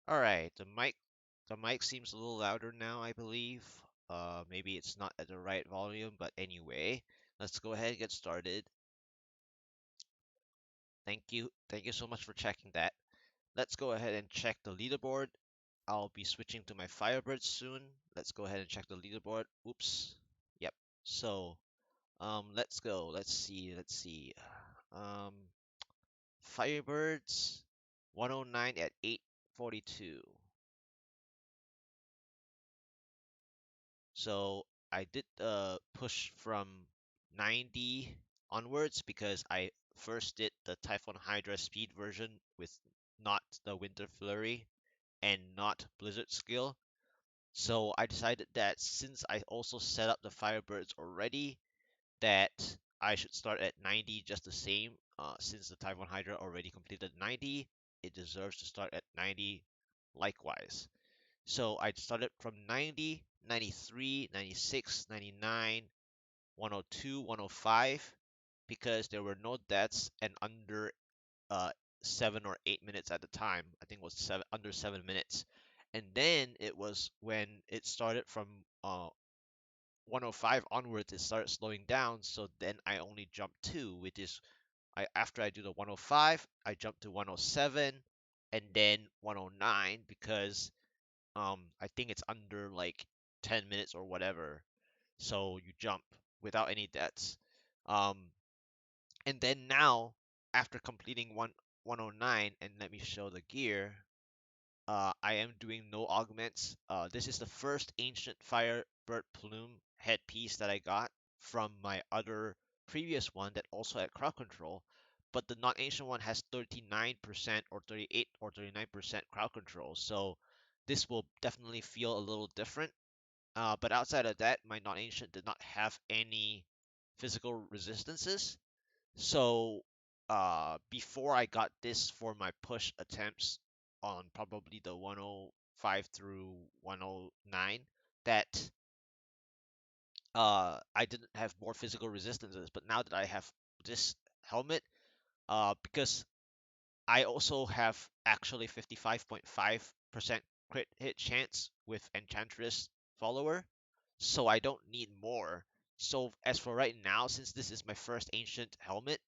All right, the mic seems a little louder now, I believe. Maybe it's not at the right volume, but anyway, let's go ahead and get started. Thank you. Thank you so much for checking that. Let's go ahead and check the leaderboard. I'll be switching to my Firebirds soon. Let's go ahead and check the leaderboard. Oops. Yep. So, let's go. Let's see. Um, Firebirds 109 at 842. So I did push from 90 onwards because I first did the Typhoon Hydra speed version with not the Winter Flurry and not Blizzard skill. So I decided that since I also set up the Firebirds already, that I should start at 90 just the same. Since the Typhoon Hydra already completed 90, it deserves to start at 90 likewise. So I started from 90, 93, 96, 99, 102, 105 because there were no deaths and under uh 7 or 8 minutes at the time. I think it was under 7 minutes. And then it was when it started from 105 onwards, it started slowing down. So then I only jumped two, which is I after I do the 105, I jump to 107 and then 109 because I think it's under like 10 minutes or whatever. So you jump without any deaths. Um, and then now, after completing 109, and let me show the gear, I am doing no augments. This is the first ancient Firebird plume headpiece that I got from my other previous one that also had crowd control, but the non-ancient one has 39% or 38 or 39% crowd control, so this will definitely feel a little different. But outside of that, my non-ancient did not have any physical resistances, so, before I got this for my push attempts on probably the 105 through 109, that I didn't have more physical resistances. But now that I have this helmet, because I also have actually 55.5% crit hit chance with Enchantress follower, so I don't need more. So as for right now, since this is my first ancient helmet,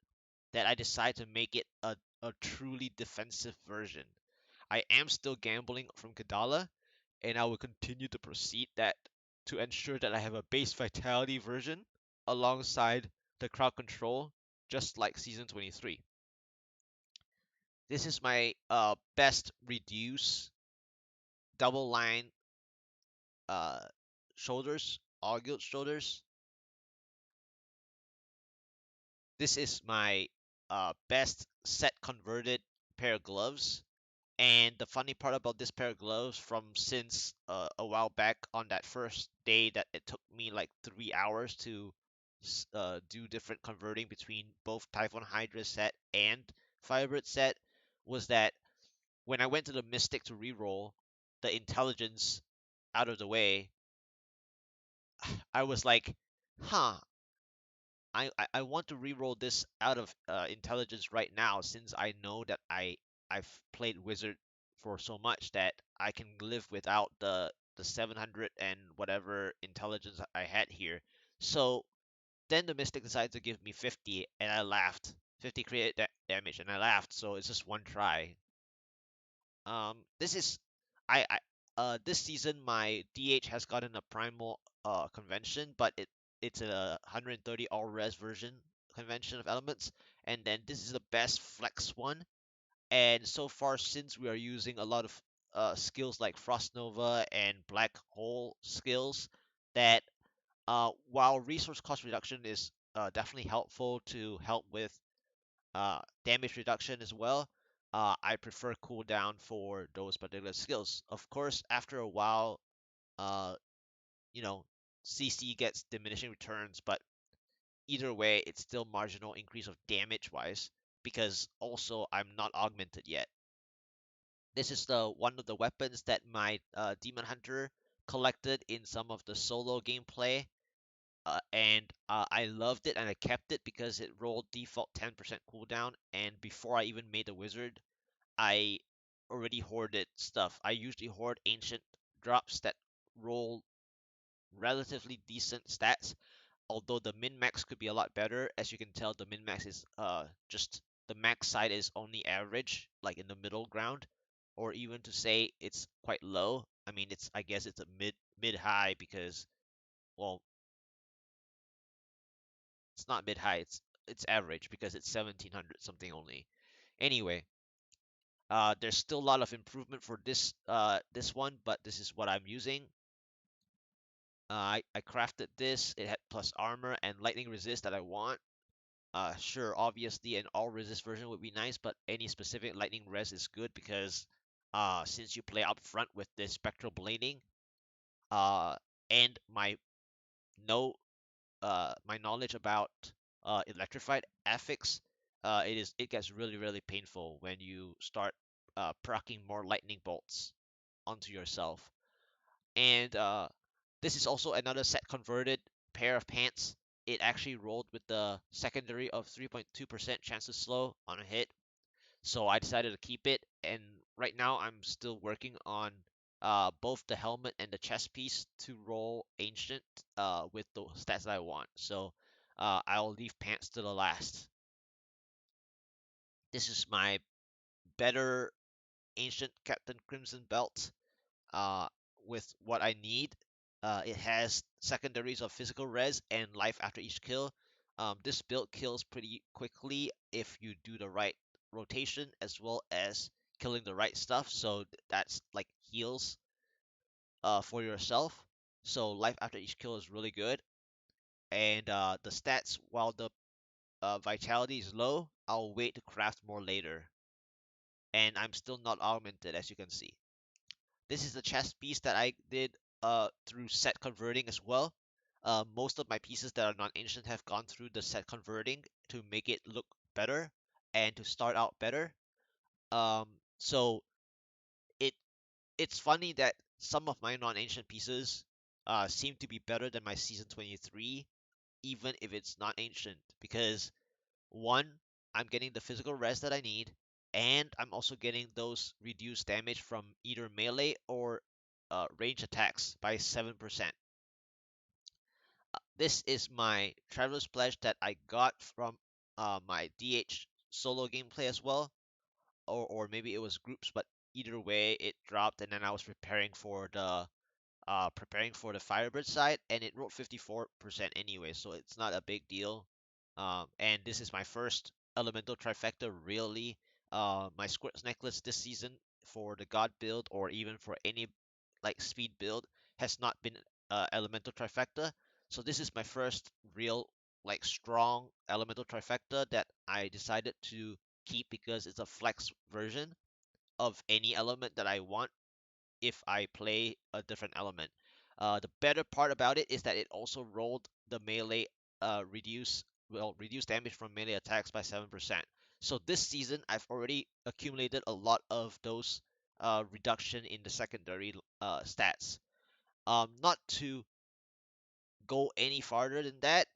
that I decide to make it a truly defensive version. I am still gambling from Kadala, and I will continue to proceed that to ensure that I have a base vitality version alongside the crowd control, just like season 23. This is my best reduce double line uh shoulders, augured shoulders. This is my best set converted pair of gloves. And the funny part about this pair of gloves from since a while back on that first day that it took me like 3 hours to do different converting between both Typhon Hydra set and Firebird set was that when I went to the Mystic to reroll the intelligence out of the way, I was like, huh, I want to reroll this out of intelligence right now since I know that I've played wizard for so much that I can live without the 700 and whatever intelligence I had here. So then the mystic decided to give me 50 and I laughed. 50 created damage and I laughed. So it's just one try. This is I this season my DH has gotten a primal convention, but it's a 130 all res version convention of elements, and then this is the best flex one. And so far, since we are using a lot of skills like Frost Nova and Black Hole skills, that while resource cost reduction is definitely helpful to help with damage reduction as well. I prefer cooldown for those particular skills. Of course, after a while, uh, you know, CC gets diminishing returns, but either way, it's still marginal increase of damage wise because also I'm not augmented yet. This is the one of the weapons that my Demon Hunter collected in some of the solo gameplay, and I loved it and I kept it because it rolled default 10% cooldown. And before I even made the wizard, I already hoarded stuff. I usually hoard ancient drops that roll relatively decent stats, although the min max could be a lot better. As you can tell, the min max is just the max side is only average, like in the middle ground, or even to say it's quite low. I mean, it's I guess it's a mid high because well, it's not mid high. It's average because it's 1700 something only. Anyway, there's still a lot of improvement for this one, but this is what I'm using. I crafted this. It had plus armor and lightning resist that I want. Sure, obviously an all resist version would be nice, but any specific lightning res is good because since you play up front with this spectral blading, uh, and no my knowledge about electrified affix, it gets really painful when you start proccing more lightning bolts onto yourself. And this is also another set converted pair of pants. It actually rolled with the secondary of 3.2% chance to slow on a hit. So I decided to keep it. And right now I'm still working on both the helmet and the chest piece to roll ancient with the stats that I want. So I'll leave pants to the last. This is my better ancient Captain Crimson belt. uh, with what I need. It has secondaries of physical res and life after each kill. This build kills pretty quickly if you do the right rotation as well as killing the right stuff. So that's like heals for yourself. So life after each kill is really good. And the stats, while the vitality is low, I'll wait to craft more later. And I'm still not augmented, as you can see. This is the chest piece that I did through set converting as well. Most of my pieces that are non-ancient have gone through the set converting to make it look better and to start out better. So it it's funny that some of my non-ancient pieces seem to be better than my season 23, even if it's not ancient, because one, I'm getting the physical res that I need, and I'm also getting those reduced damage from either melee or range attacks by 7%. This is my Traveler's Pledge that I got from my DH solo gameplay as well, or maybe it was groups, but either way, it dropped, and then I was preparing for the Firebird side, and it rolled 54% anyway, so it's not a big deal. And this is my first elemental trifecta, really. My Squirt's Necklace this season for the God build, or even for any like speed build, has not been elemental trifecta. So this is my first real like strong elemental trifecta that I decided to keep because it's a flex version of any element that I want if I play a different element. The better part about it is that it also rolled the melee reduce damage from melee attacks by 7%. So this season I've already accumulated a lot of those reduction in the secondary stats. Not to go any farther than that,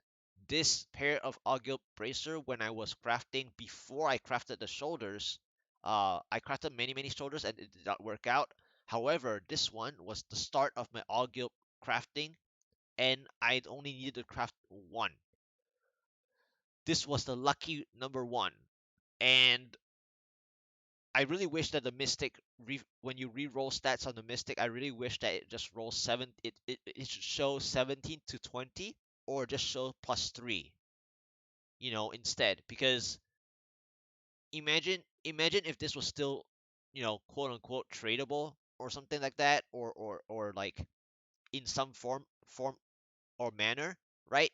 this pair of Augment bracer, when I was crafting before I crafted the shoulders, I crafted many shoulders and it did not work out. However, this one was the start of my Augment crafting, and I only needed to craft one. This was the lucky number one, and I really wish that the Mystic, when you re-roll stats on the Mystic, I really wish that it just rolls seven. It should show 17 to 20, or just show +3. Instead, because imagine if this was still, quote unquote tradable or something like that, or like in some form or manner, right?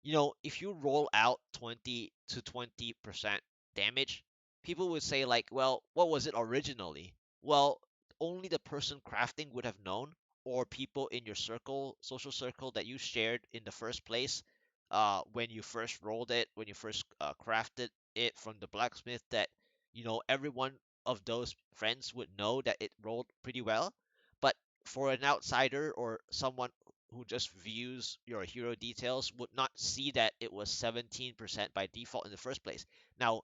If you roll out 20 to 20% damage, people would say like, well, what was it originally? Well, only the person crafting would have known, or people in your social circle that you shared in the first place, when you first rolled it, when you first crafted it from the blacksmith, that every one of those friends would know that it rolled pretty well. But for an outsider or someone who just views your hero details would not see that it was 17% by default in the first place. Now,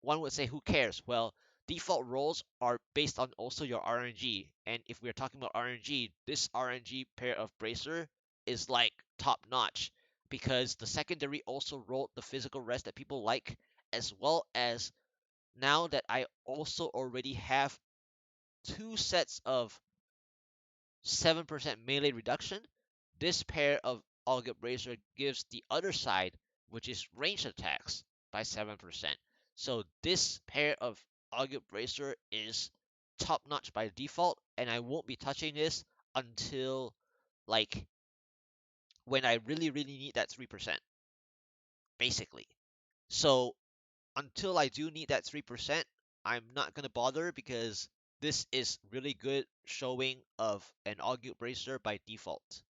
one would say, who cares? Well, Default rolls are based on also your RNG. And if we're talking about RNG, this RNG pair of bracer is like top notch because the secondary also rolled the physical rest that people like, as well as now that I also already have two sets of 7% melee reduction, this pair of Augment Bracer gives the other side, which is range attacks, by 7%. So this pair of Augment Bracer is top notch by default, and I won't be touching this until like when I really, really need that 3%, basically. So until I do need that 3%, I'm not gonna bother because this is really good showing of an Augment Bracer by default.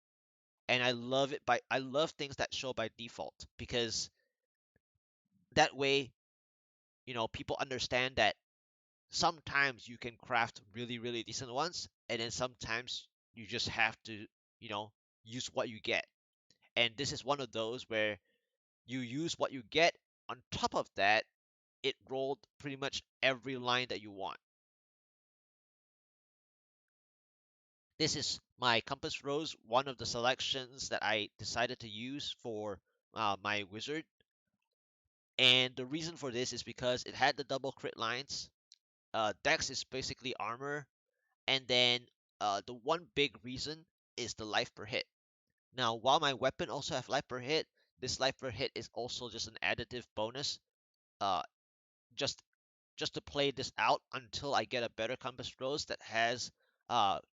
And I love things that show by default because that way, people understand that sometimes you can craft really, really decent ones, and then sometimes you just have to, you know, use what you get. And this is one of those where you use what you get. On top of that, it rolled pretty much every line that you want. This is my compass rose, one of the selections that I decided to use for my wizard. And the reason for this is because it had the double crit lines. Dex is basically armor, and then the one big reason is the life per hit. Now, while my weapon also have life per hit, this life per hit is also just an additive bonus. Uh, just just to play this out until I get a better compass rose that has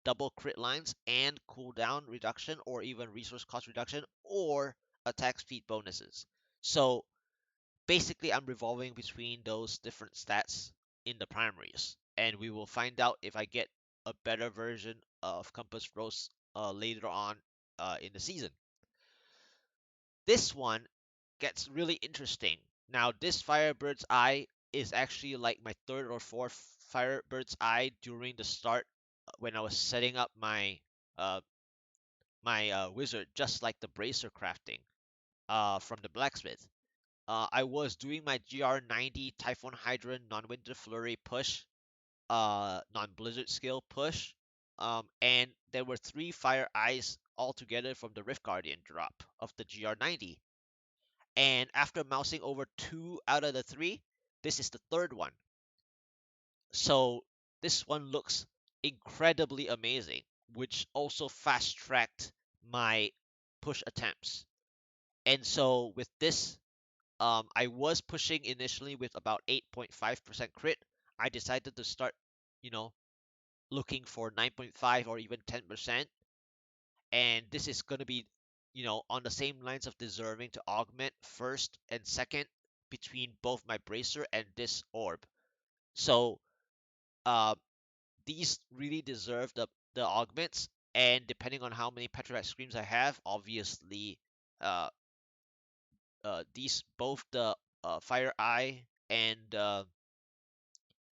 double crit lines and cooldown reduction, or even resource cost reduction, or attack speed bonuses. So basically, I'm revolving between those different stats in the primaries, and we will find out if I get a better version of Compass Rose later on in the season. This one gets really interesting. Now, this Firebird's Eye is actually like my third or fourth Firebird's Eye during the start when I was setting up uh, my wizard, just like the bracer crafting from the blacksmith. I was doing my GR90 Typhoon Hydra non-Winter Flurry push, non-Blizzard skill push, and there were three Fire Eyes altogether from the Rift Guardian drop of the GR90. And after mousing over two out of the three, this is the third one. So this one looks incredibly amazing, which also fast-tracked my push attempts. And so with this, I was pushing initially with about 8.5% crit. I decided to start, you know, looking for 9.5 or even 10%. And this is going to be, on the same lines of deserving to augment first and second between both my bracer and this orb. So, uh, these really deserve the augments. And depending on how many Petrified Screams I have, obviously, uh, these both the Fire Eye and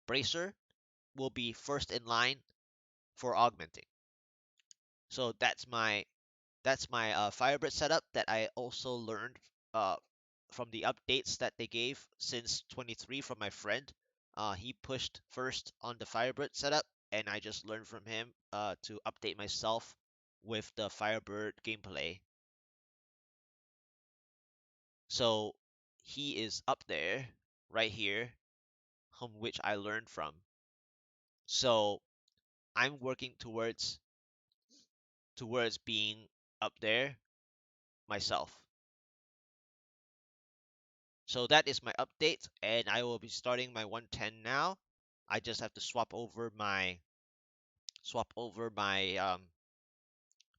Bracer will be first in line for augmenting. So that's my Firebird setup that I also learned uh, from the updates that they gave since 23 from my friend. He pushed first on the Firebird setup, and I just learned from him to update myself with the Firebird gameplay. So he is up there, right here, from which I learned from. So I'm working towards being up there myself. So that is my update, and I will be starting my 110 now. I just have to swap over my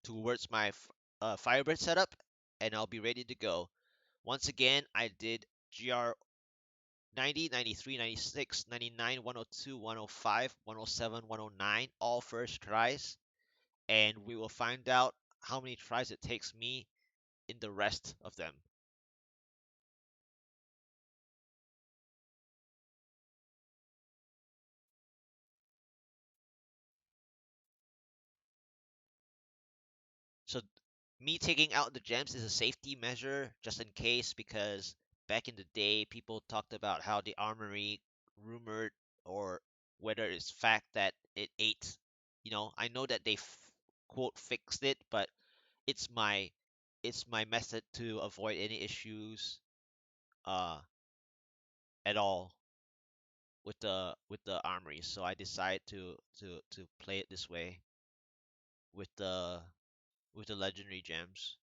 towards my Firebird setup, and I'll be ready to go. Once again, I did GR 90, 93, 96, 99, 102, 105, 107, 109, all first tries, and we will find out how many tries it takes me in the rest of them. So me taking out the gems is a safety measure just in case, because back in the day people talked about how the armory rumored or whether it's fact that it ate, I know that they quote fixed it, but it's my it's my method to avoid any issues uh at all with the armory. So I decided to play it this way with the legendary gems.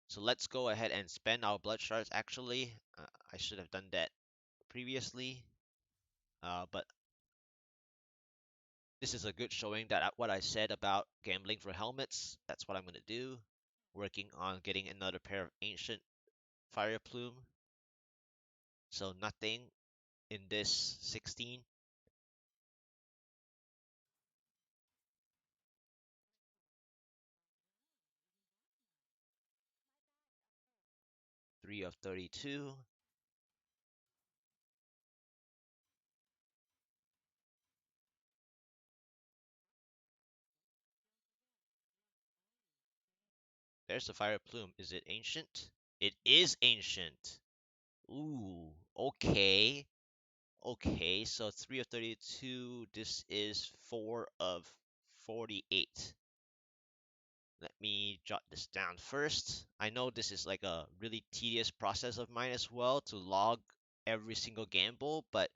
So let's go ahead and spend our blood shards. Actually, I should have done that previously, but this is a good showing that what I said about gambling for helmets. That's what I'm gonna do. Working on getting another pair of ancient fire plume. So nothing in this 16. 3 of 32. There's the fire plume. Is it ancient? It is ancient. Ooh, okay. Okay, so 3 of 32. This is 4 of 48. Let me jot this down first. I know this is like a really tedious process of mine as well to log every single gamble, but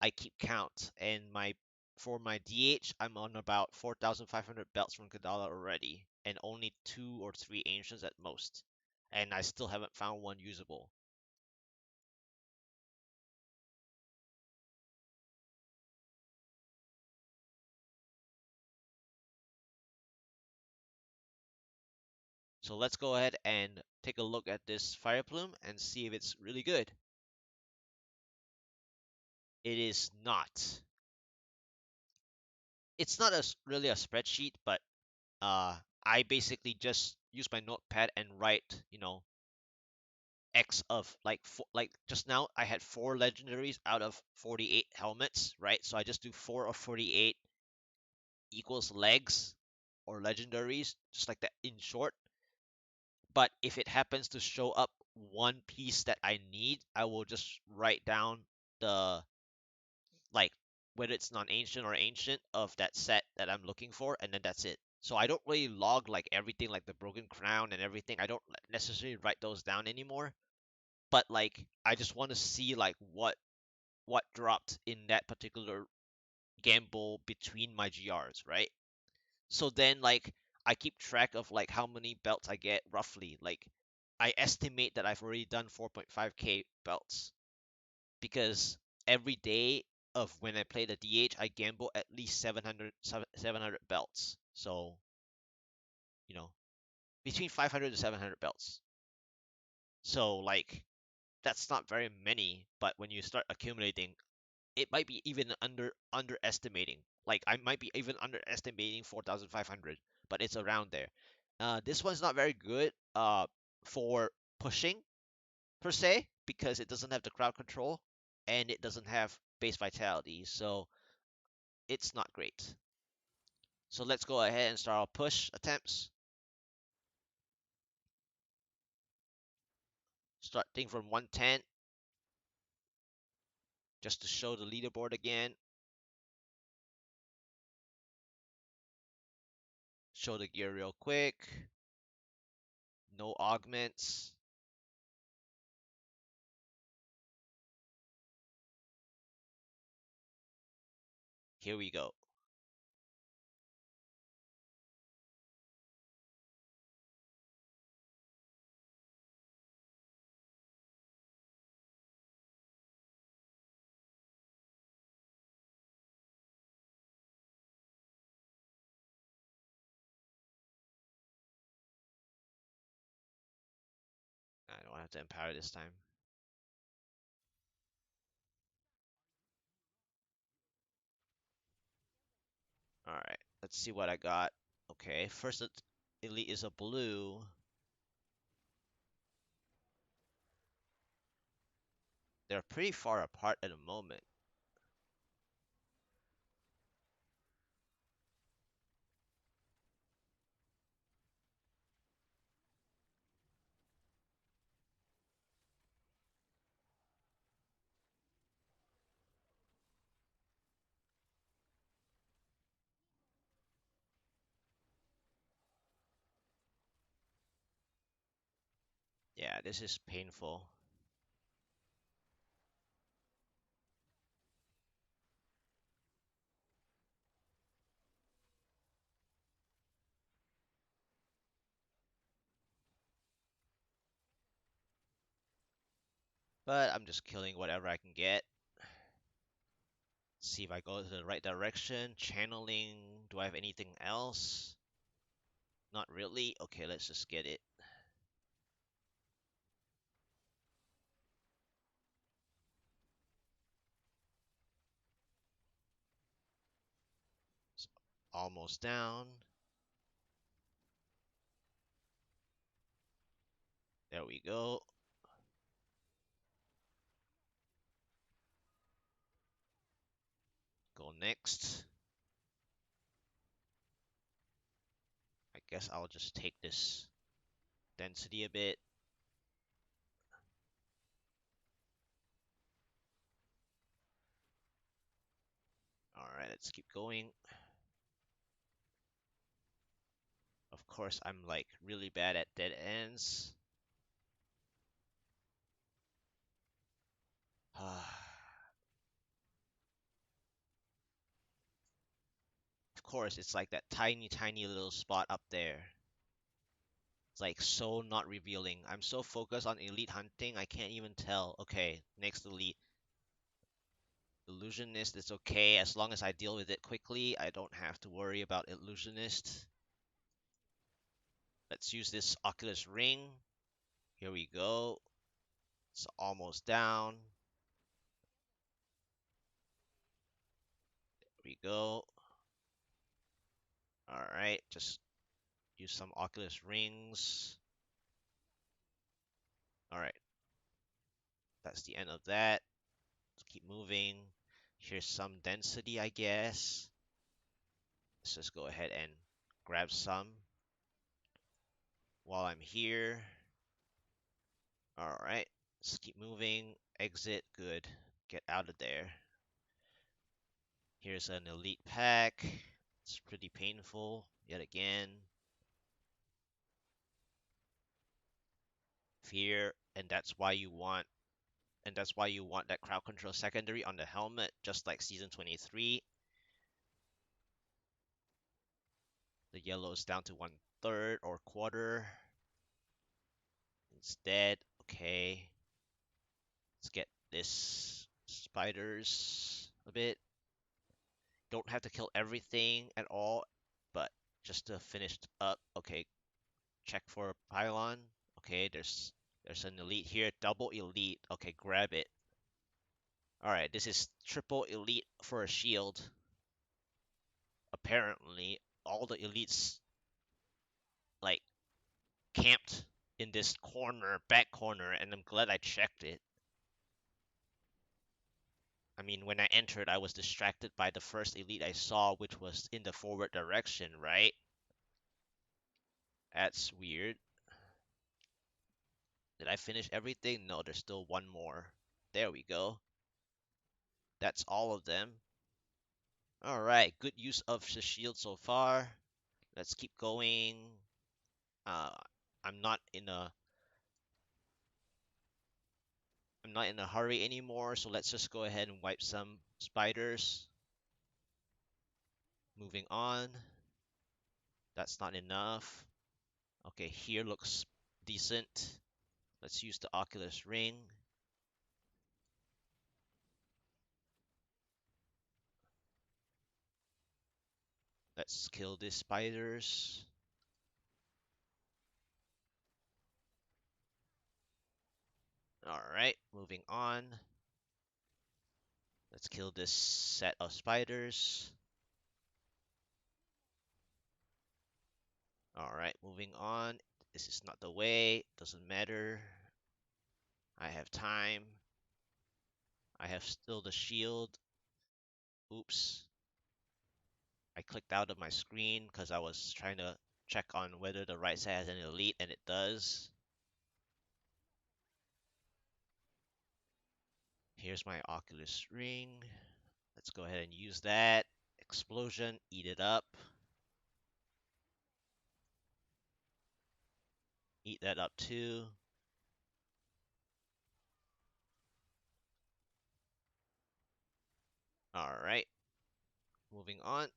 I keep count. And my for my DH, I'm on about 4,500 belts from Kadala already, and only 2 or 3 ancients at most. And I still haven't found one usable. So let's go ahead and take a look at this fire plume and see if it's really good. It is not. It's not really a spreadsheet, but I basically just use my notepad and write, X of like just now I had 4 legendaries out of 48 helmets, right? So I just do 4 of 48 equals legs or legendaries, just like that in short. But if it happens to show up one piece that I need, I will just write down the like whether it's non-ancient or ancient of that set that I'm looking for, and then that's it. So I don't really log like everything like the broken crown and everything. I don't necessarily write those down anymore. But like I just want to see like what dropped in that particular gamble between my GRs, right? So then like I keep track of like how many belts I get roughly. Like I estimate that I've already done 4.5k belts because every day of when I play the DH, I gamble at least 700 belts. So, you know, between 500 to 700 belts. So, like, that's not very many, but when you start accumulating, it might be even underestimating. Like, I might be even underestimating 4,500, but it's around there. This one's not very good for pushing per se because it doesn't have the crowd control and it doesn't have base vitality, so it's not great. So let's go ahead and start our push attempts. Starting from 110, just to show the leaderboard again. Show the gear real quick. No augments. Here we go. I don't have to empower this time. Alright, let's see what I got. Okay, first elite is a blue. They're pretty far apart at the moment. Yeah, this is painful. But I'm just killing whatever I can get. See if I go to the right direction. Channeling. Do I have anything else? Not really. Okay, let's just get it. It's almost down. There we go. Go next. I guess I'll just take this density a bit. Alright, let's keep going. Of course, I'm like really bad at dead ends. Of course, it's like that tiny, tiny little spot up there. It's like so not revealing. I'm so focused on elite hunting, I can't even tell. Okay, next elite. Illusionist is okay as long as I deal with it quickly. I don't have to worry about illusionist. Let's use this Oculus ring. Here we go. It's almost down. There we go. Alright, just use some Oculus rings. Alright, that's the end of that. Let's keep moving. Here's some density, I guess. Let's just go ahead and grab some while I'm here. Alright, let's keep moving. Exit, good. Get out of there. Here's an elite pack. It's pretty painful, yet again. Fear, and that's why you want that crowd control secondary on the helmet, just like season 23. The yellow is down to 1/3 or quarter. Instead, okay. Let's get this spiders a bit. Don't have to kill everything at all, but just to finish up. Okay, check for a pylon. Okay, there's an elite here, double elite. Okay, grab it. All right, this is triple elite for a shield. Apparently, all the elites like camped in this corner, back corner, and I'm glad I checked it. I mean, when I entered, I was distracted by the first elite I saw, which was in the forward direction, right? That's weird. Did I finish everything? No, there's still one more. There we go. That's all of them. Alright, good use of the shield so far. Let's keep going. Uh, I'm not in a I'm not in a hurry anymore, so let's just go ahead and wipe some spiders. Moving on. That's not enough. Okay, here looks decent. Let's use the Oculus ring. Let's kill these spiders. Alright, moving on. Let's kill this set of spiders. Alright, moving on. This is not the way. Doesn't matter. I have time. I have still the shield. Oops. I clicked out of my screen because I was trying to check on whether the right side has an elite, and it does. Here's my Oculus ring. Let's go ahead and use that. Explosion, eat it up. Eat that up too. All right, moving on.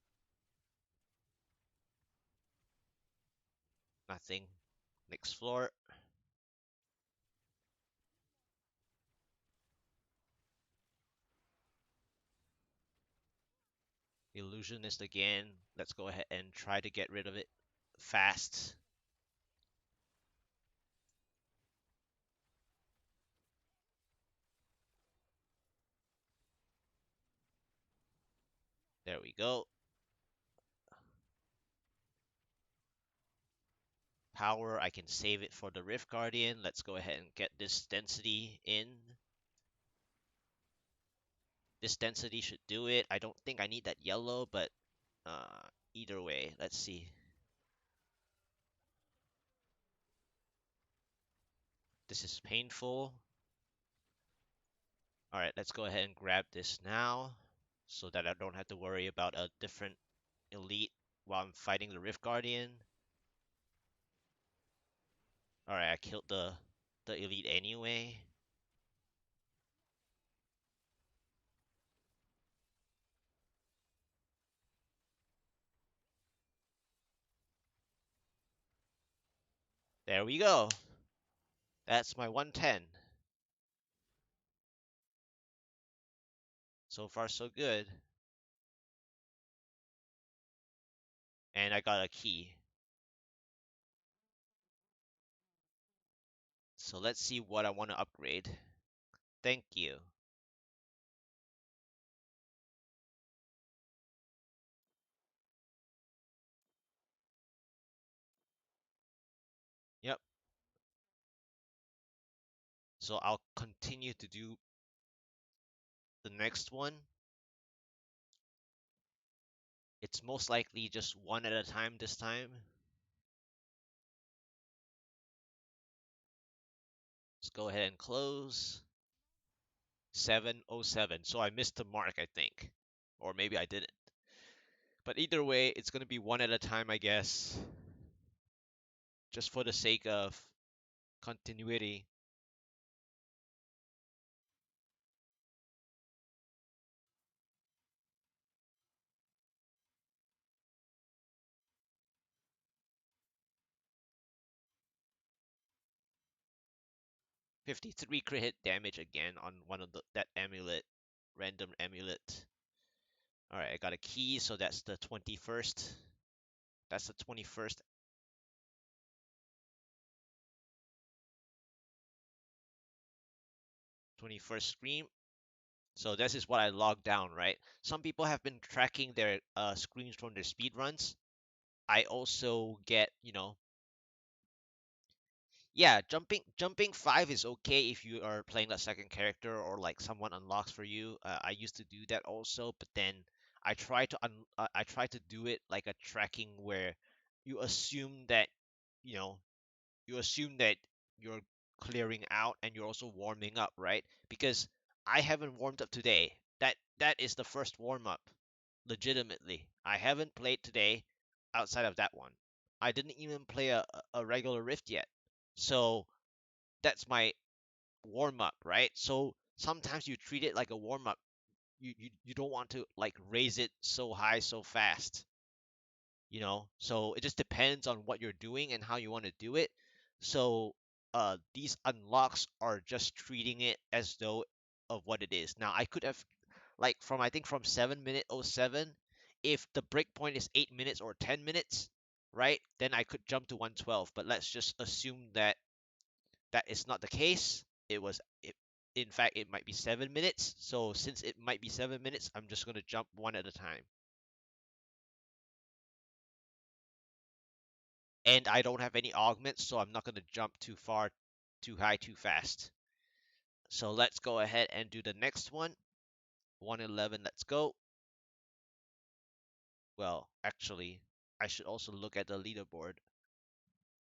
Nothing. Next floor. Illusionist again. Let's go ahead and try to get rid of it fast. There we go. Power, I can save it for the Rift Guardian. Let's go ahead and get this density in. This density should do it. I don't think I need that yellow, but either way, let's see. This is painful. All right, let's go ahead and grab this now so that I don't have to worry about a different elite while I'm fighting the Rift Guardian. All right, I killed the elite anyway. There we go. That's my 110. So far, so good. And I got a key. So let's see what I want to upgrade. Thank you. Yep. So I'll continue to do the next one. It's most likely just one at a time this time. Let's go ahead and close. 707. So I missed the mark, I think. Or maybe I didn't. But either way, it's going to be one at a time, I guess. Just for the sake of continuity. 53 crit hit damage again on one of that amulet. Random amulet. Alright, I got a key, so that's the 21st. That's the 21st. 21st scream. So this is what I logged down, right? Some people have been tracking their screams from their speed runs. I also get, yeah, jumping 5 is okay if you are playing a second character or like someone unlocks for you. I used to do that also, but then I try to do it like a tracking where you assume that you know you assume that you're clearing out and you're also warming up, right? Because I haven't warmed up today. That is the first warm up, legitimately. I haven't played today outside of that one. I didn't even play a regular Rift yet. So that's my warm up, right? So sometimes you treat it like a warm up. You don't want to like raise it so high so fast, So it just depends on what you're doing and how you want to do it. So these unlocks are just treating it as though of what it is. Now I could have like from I think from 7 minute oh 07, if the breakpoint is 8 minutes or 10 minutes, right? Then I could jump to 112. But let's just assume that that is not the case. In fact, it might be 7 minutes. So since it might be 7 minutes, I'm just gonna jump one at a time. And I don't have any augments, so I'm not gonna jump too far, too high, too fast. So let's go ahead and do the next one. 111, let's go. Well, actually, I should also look at the leaderboard.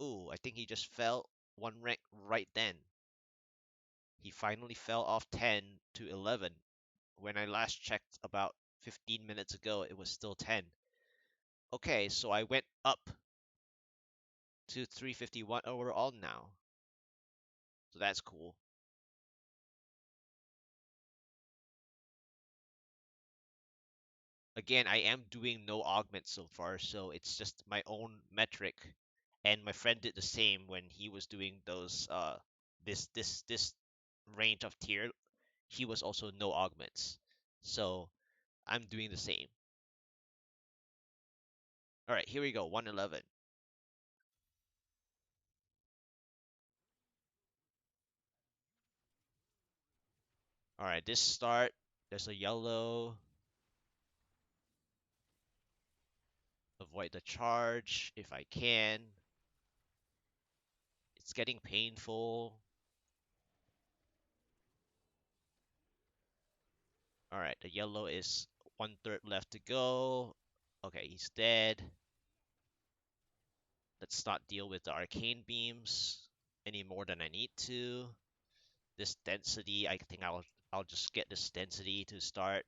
Ooh, I think he just fell one rank right then. He finally fell off 10 to 11. When I last checked about 15 minutes ago, it was still 10. Okay, so I went up to 351 overall now. So that's cool. Again, I am doing no augment so far, so it's just my own metric. And my friend did the same when he was doing those this range of tier. He was also no augments. So I'm doing the same. All right, here we go. 111. All right, this start, there's a yellow. Avoid the charge if I can. It's getting painful. All right, the yellow is 1/3 left to go. Okay, he's dead. Let's not deal with the arcane beams any more than I need to. This density, I think I'll just get this density to start.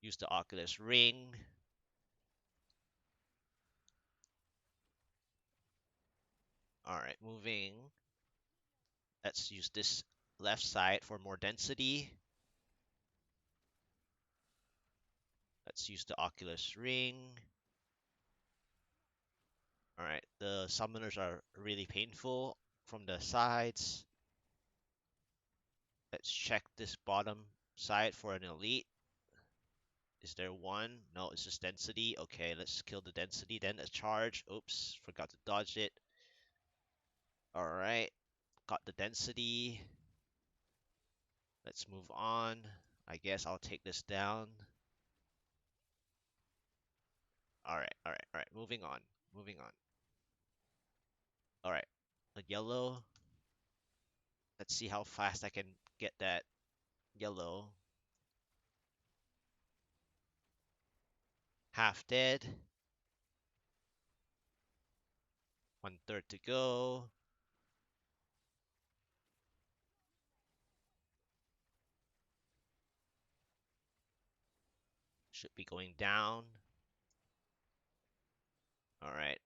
Use the Oculus Ring. All right, moving. Let's use this left side for more density. Let's use the Oculus Ring. All right, the summoners are really painful from the sides. Let's check this bottom side for an elite. Is there one? No, it's just density. Okay, let's kill the density. Then a charge. Oops, forgot to dodge it. All right, got the density. Let's move on. I guess I'll take this down. All right, all right, all right. Moving on, moving on. All right, a yellow. Let's see how fast I can get that yellow. Half dead. 1/3 to go. Should be going down. All right.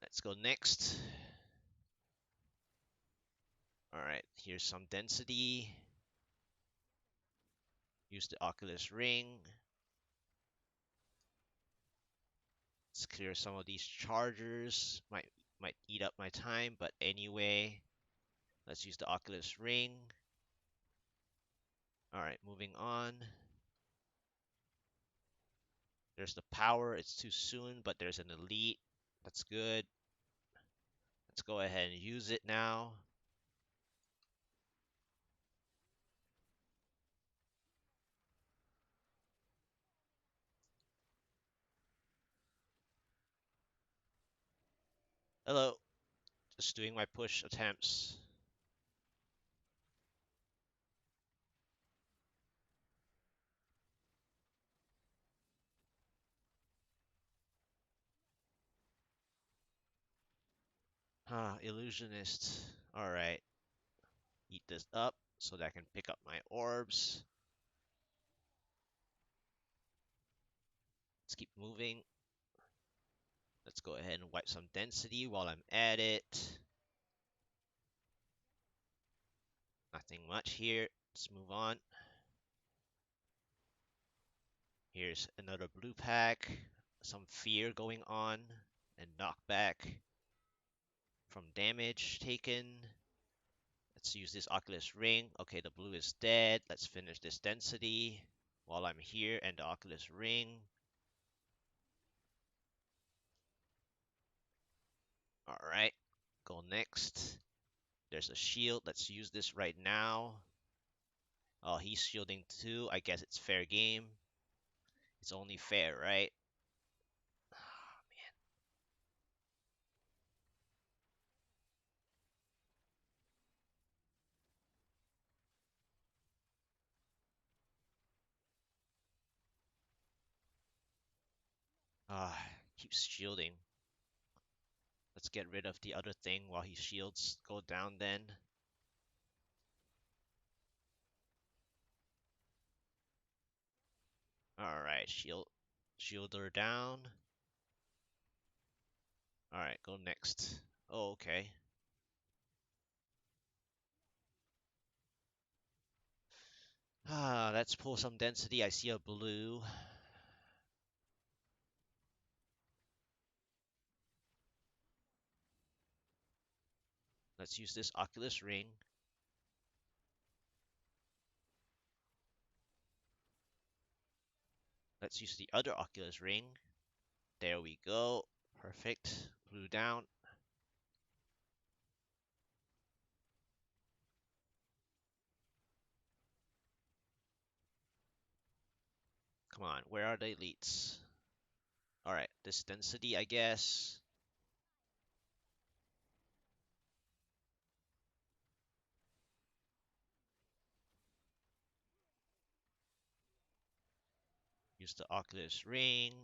Let's go next. All right, here's some density. Use the Oculus Ring. Let's clear some of these chargers. Might eat up my time, but anyway, let's use the Oculus Ring. All right, moving on. There's the power. It's too soon, but there's an elite. That's good. Let's go ahead and use it now. Hello. Just doing my push attempts. Ah, illusionist. All right. Eat this up so that I can pick up my orbs. Let's keep moving. Let's go ahead and wipe some density while I'm at it. Nothing much here. Let's move on. Here's another blue pack. Some fear going on and knockback from damage taken. Let's use this Oculus Ring. Okay, the blue is dead. Let's finish this density while I'm here and the Oculus Ring. All right, go next. There's a shield. Let's use this right now. Oh, he's shielding too. I guess it's fair game. It's only fair, right? Oh, man. Ah, keeps shielding. Let's get rid of the other thing while he shields go down then. Alright, shielder down. Alright, go next. Oh, okay. Let's pull some density. I see a blue. Let's use this Oculus ring. Let's use the other Oculus ring. There we go. Perfect. Blue down. Come on, where are the elites? Alright, this density, I guess. Use the Oculus ring.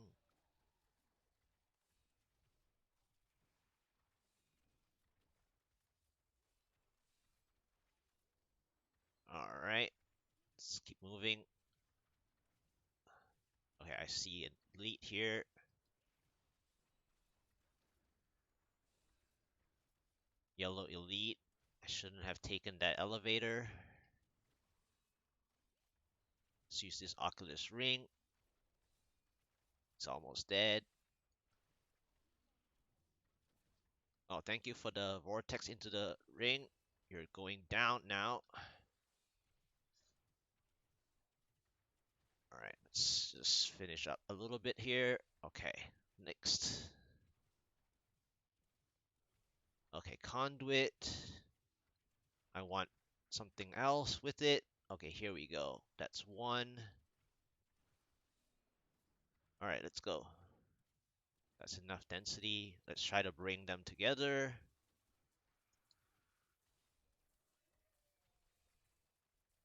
Alright, let's keep moving. Okay, I see an elite here. Yellow elite. I shouldn't have taken that elevator. Let's use this Oculus ring. It's almost dead. Oh, thank you for the vortex into the ring. You're going down now. Alright, let's just finish up a little bit here. Okay, next. Okay, conduit. I want something else with it. Okay, here we go. That's one. Alright, let's go. That's enough density. Let's try to bring them together.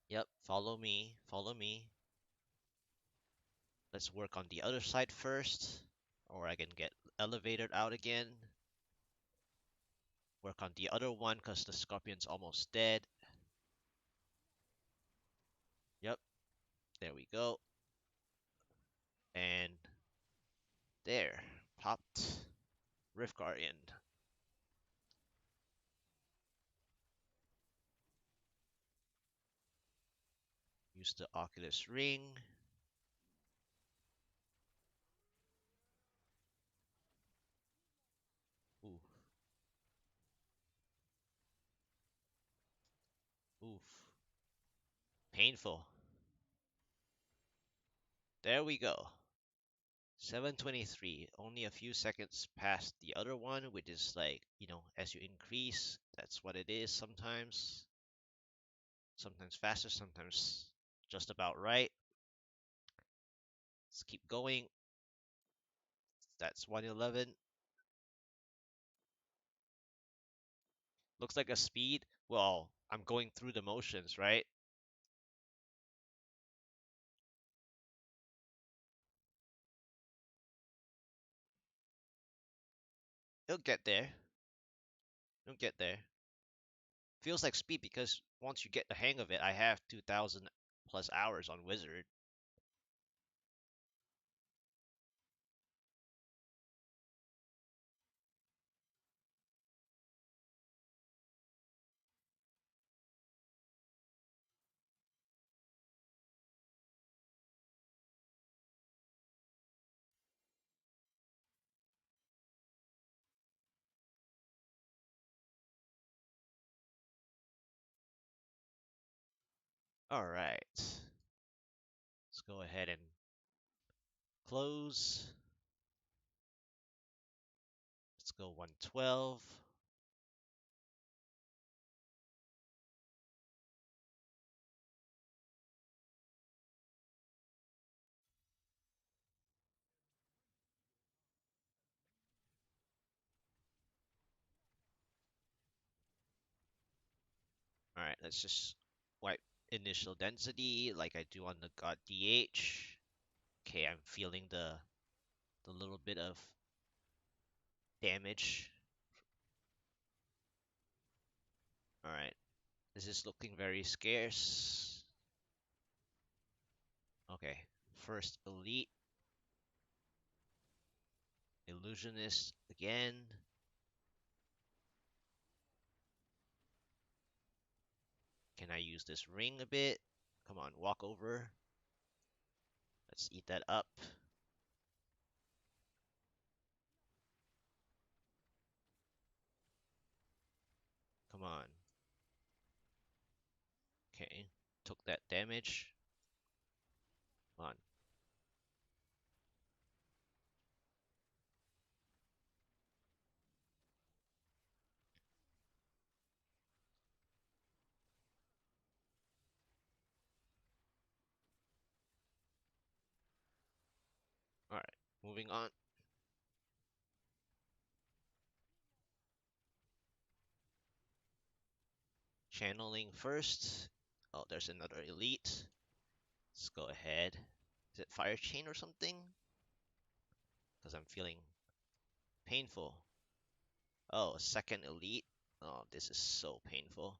Yep, follow me, follow me. Let's work on the other side first, or I can get elevated out again. Work on the other one because the scorpion's almost dead. Yep, there we go. And there, popped Rift Guardian. Use the Oculus ring. Ooh. Oof. Painful. There we go. 723. Only a few seconds past the other one, which is like, as you increase, that's what it is sometimes. Sometimes faster, sometimes just about right. Let's keep going. That's 111. Looks like a speed. Well, I'm going through the motions, right? It'll get there. It'll get there. Feels like speed because once you get the hang of it, I have 2,000 plus hours on Wizard. All right. Let's go ahead and close. Let's go 112. All right, let's just wipe initial density like I do on the God DH. Okay, I'm feeling the little bit of damage. All right, this is looking very scarce. Okay, first elite. Illusionist again. Can I use this ring a bit? Come on, walk over. Let's eat that up. Come on. Okay. Took that damage. Come on. Alright. Moving on. Channeling first. Oh, there's another elite. Let's go ahead. Is it fire chain or something? Because I'm feeling painful. Oh, second elite. Oh, this is so painful.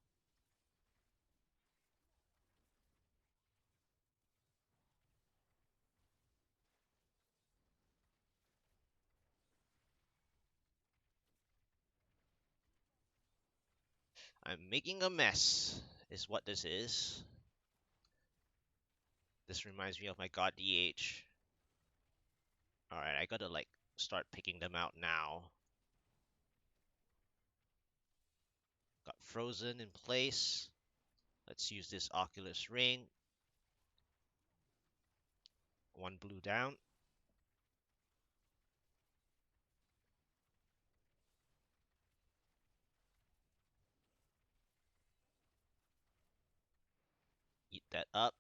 I'm making a mess, is what this is. This reminds me of my god DH. Alright, I gotta like start picking them out now. Got frozen in place. Let's use this Oculus Ring. One blue down. Eat that up.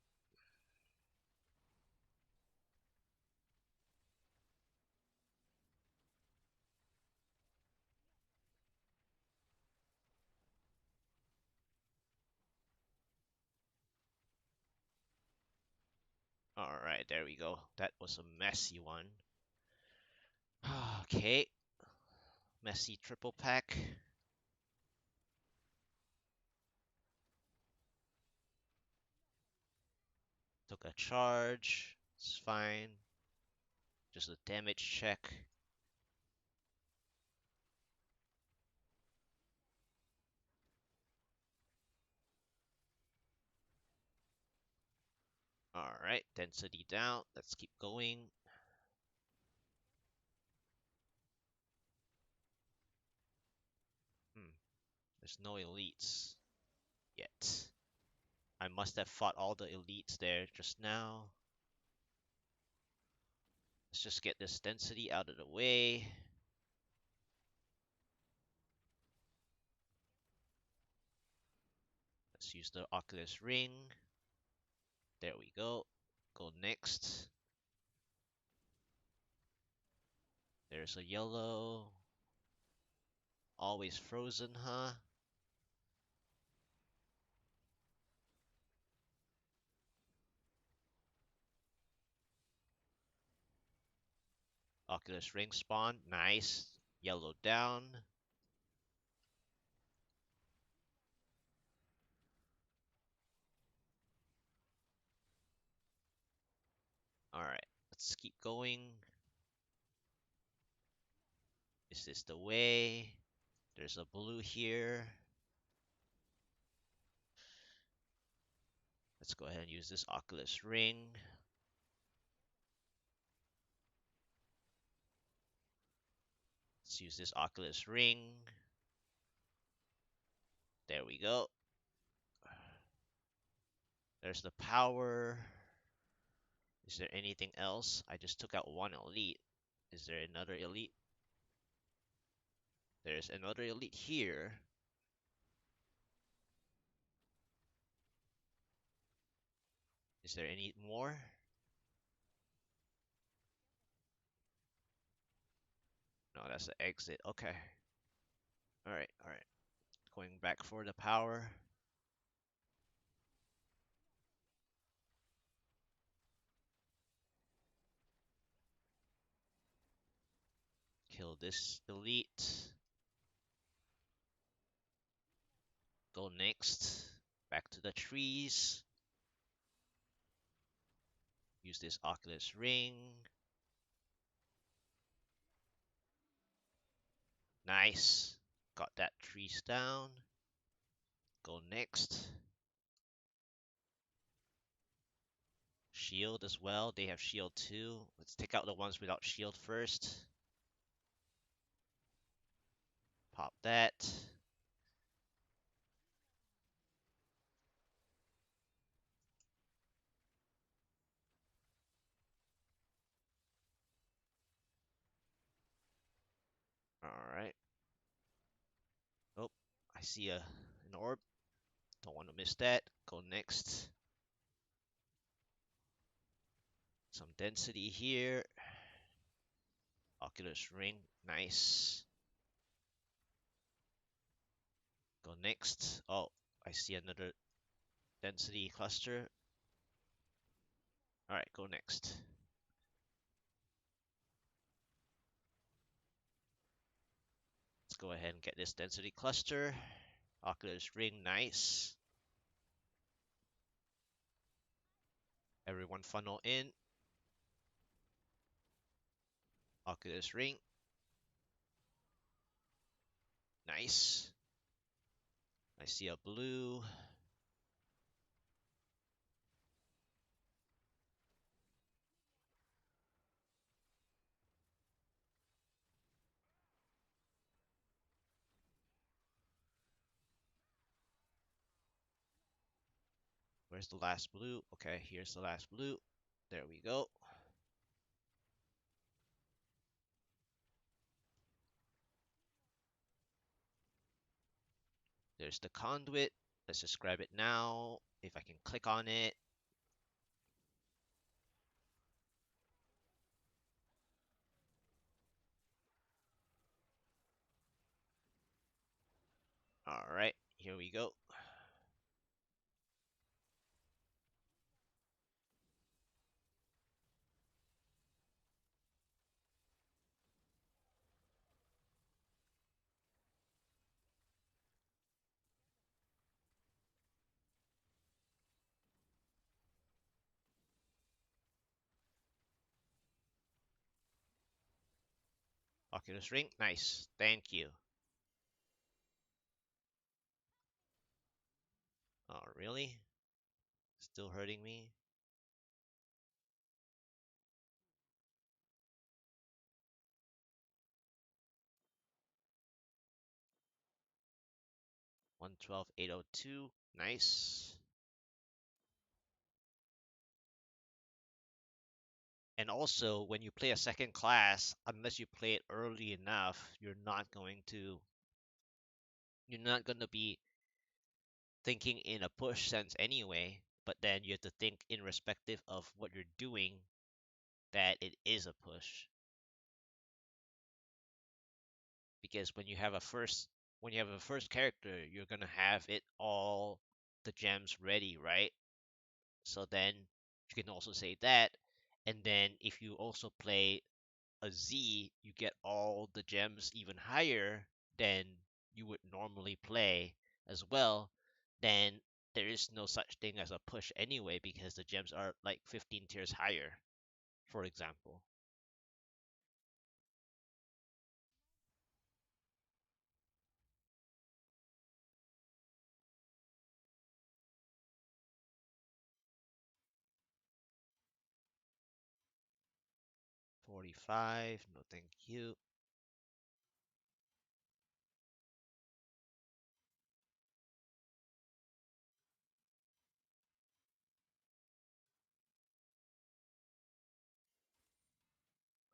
Alright, there we go. That was a messy one. Okay. Messy triple pack. Took a charge. It's fine. Just a damage check. Alright, density down. Let's keep going. There's no elites yet. I must have fought all the elites there just now. Let's just get this density out of the way. Let's use the Oculus Ring. There we go. Go next. There's a yellow. Always frozen, huh? Oculus Ring spawn. Nice. Yellow down. Alright, let's keep going. Is this the way? There's a blue here. Let's go ahead and use this Oculus Ring. Let's use this Oculus Ring. There we go. There's the power. Is there anything else? I just took out one elite. Is there another elite? There's another elite here. Is there any more? No, that's the exit. Okay. Alright, alright. Going back for the power. Kill this elite. Go next. Back to the trees. Use this Oculus Ring. Nice. Got that trees down. Go next. shield as well. They have shield too. Let's take out the ones without shield first. Pop that. All right. Oh, I see an orb. Don't want to miss that. Go next. Some density here. Oculus ring. Nice. Go next. Oh, I see another density cluster. All right, go next. Let's go ahead and get this density cluster. Oculus ring. Nice. Everyone funnel in. Oculus ring. Nice. I see a blue. Where's the last blue? Okay, here's the last blue. There we go. There's the conduit. Let's just grab it now. If I can click on it. All right, here we go. Oculus ring. Nice. Thank you. Oh, really? Still hurting me? 112,802. Nice. And also, when you play a second class, unless you play it early enough, you're not going to be thinking in a push sense anyway, but then you have to think in respective of what you're doing that it is a push. Because when you have a first character, you're gonna have it all the gems ready, right? So then you can also say that. And then if you also play a Z, you get all the gems even higher than you would normally play as well. Then there is no such thing as a push anyway because the gems are like 15 tiers higher, for example. 45, no thank you.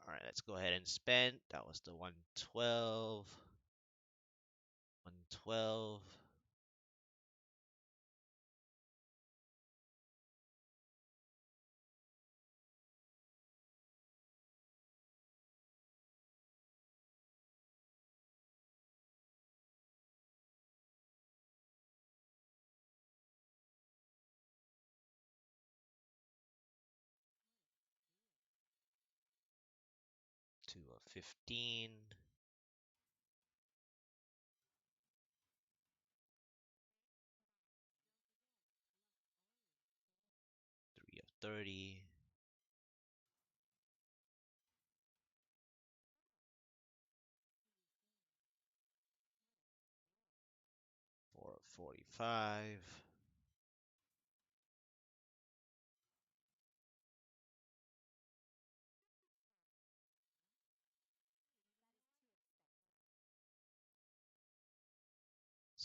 All right, let's go ahead and spend. That was the 112. 112. Two of 15. 3 of 30. 4 of 45.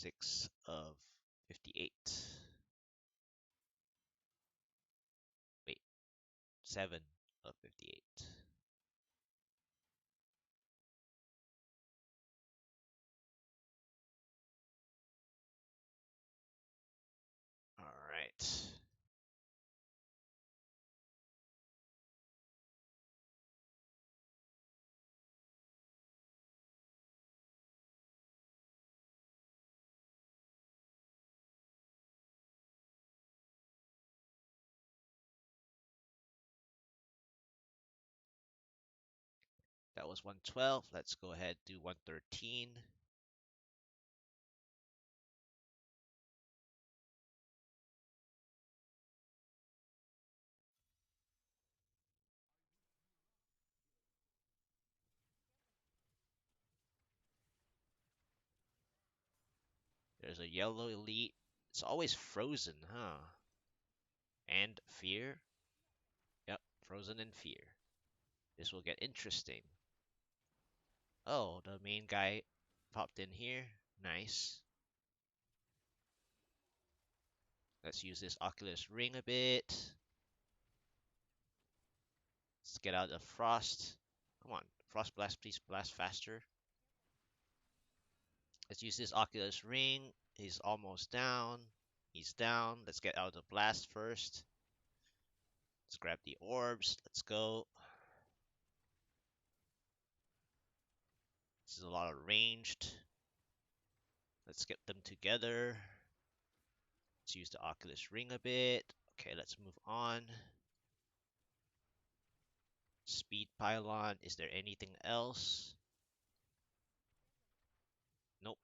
6 of 58. Wait, 7 of 58. All right. That was 112. Let's go ahead do 113. There's a yellow elite. It's always frozen, huh? And fear. Yep, frozen and fear. This will get interesting. Oh, the main guy popped in here. Nice. Let's use this Oculus Ring a bit. Let's get out of Frost. Come on, Frost Blast, please blast faster. Let's use this Oculus Ring. He's almost down. He's down. Let's get out of the blast first. Let's grab the orbs. Let's go. This is a lot of ranged. Let's get them together. Let's use the Oculus Ring a bit. Okay, let's move on. Speed Pylon. Is there anything else? Nope.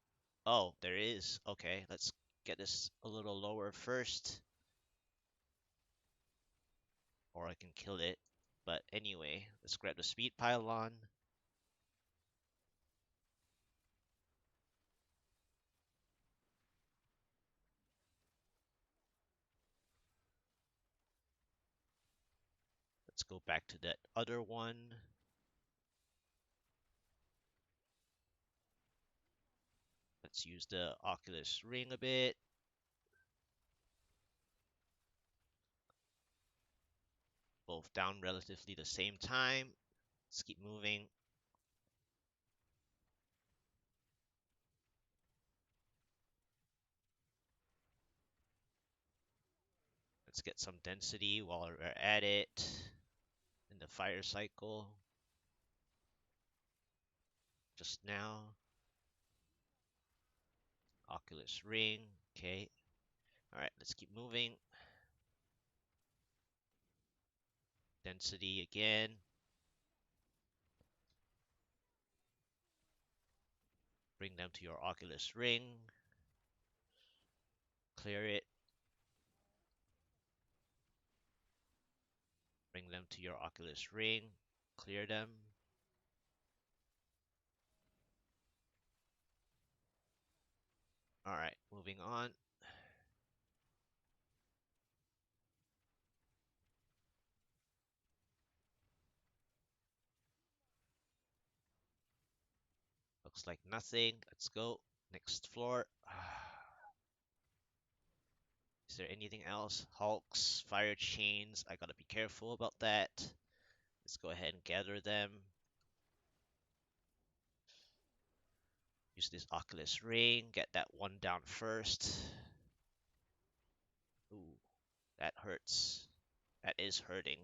Oh, there is. Okay, let's get this a little lower first. Or I can kill it. But anyway, let's grab the Speed Pylon. Let's go back to that other one. Let's use the Oculus Ring a bit. Both down relatively the same time. Let's keep moving. Let's get some density while we're at it in the fire cycle. Just now. Oculus Ring. Okay. All right, let's keep moving. Density again. Bring them to your Oculus Ring. Clear it. Bring them to your Oculus Ring. Clear them. All right, moving on. Looks like nothing. Let's go. Next floor. Is there anything else? Hulks, fire chains. I gotta be careful about that. Let's go ahead and gather them. Use this Oculus Ring. Get that one down first. Ooh, that hurts. That is hurting.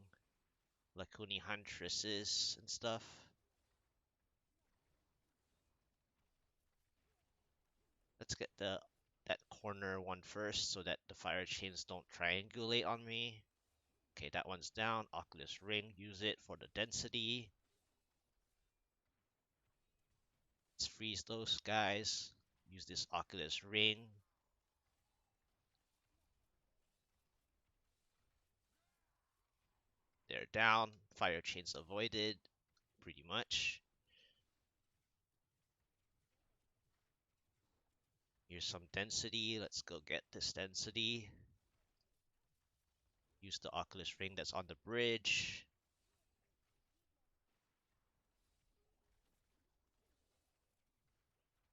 Lacuni Huntresses and stuff. Let's get that corner one first so that the fire chains don't triangulate on me. Okay, that one's down. Oculus Ring, use it for the density. Let's freeze those guys. Use this Oculus Ring. They're down. Fire chains avoided, pretty much. Here's some density. Let's go get this density. Use the Oculus Ring that's on the bridge.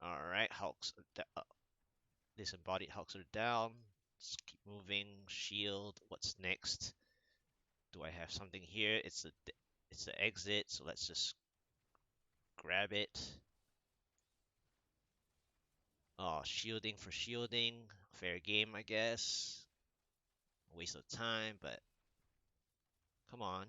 Alright, Hulks. Disembodied hulks are down. Let's keep moving. Shield. What's next? Do I have something here? It's the exit, so let's just grab it. Oh, shielding for shielding. Fair game, I guess. Waste of time, but come on.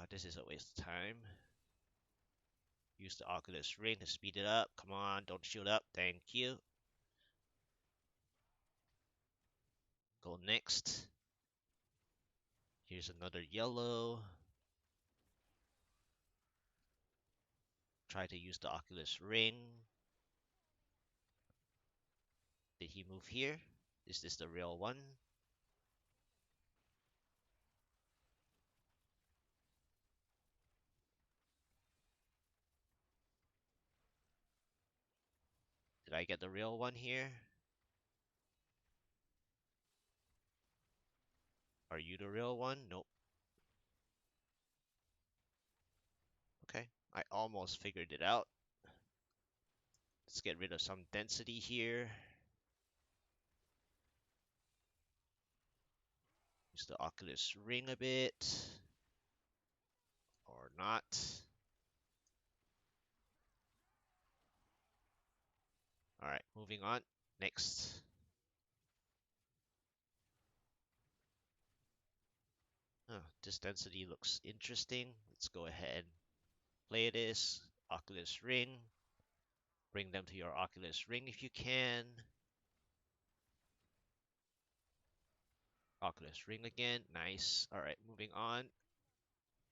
This is a waste of time. Use the Oculus Ring to speed it up. Come on, don't shield up. Thank you. Go next. Here's another yellow. Try to use the Oculus Ring. Did he move here? Is this the real one? Did I get the real one here? Are you the real one? Nope. Okay, I almost figured it out. Let's get rid of some density here. Use the Oculus Ring a bit. Or not. Alright, moving on. Next. This density looks interesting. Let's go ahead and play this. Oculus Ring. Bring them to your Oculus Ring if you can. Oculus Ring again. Nice. Alright, moving on.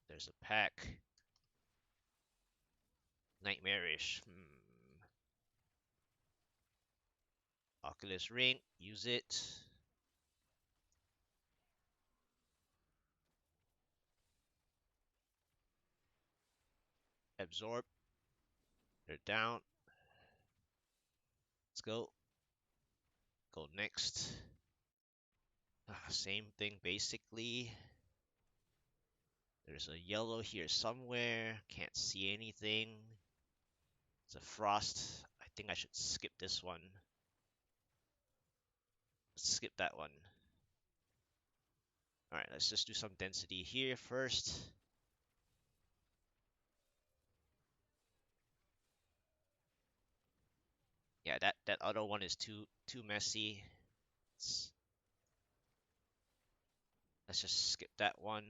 There's a pack. Nightmarish. Oculus Ring. Use it. Absorb. They're down. Let's go. Go next. Same thing basically. There's a yellow here somewhere. Can't see anything. It's a frost. I think I should skip this one. Let's skip that one. Alright, let's just do some density here first. Yeah, that other one is too messy. Let's just skip that one.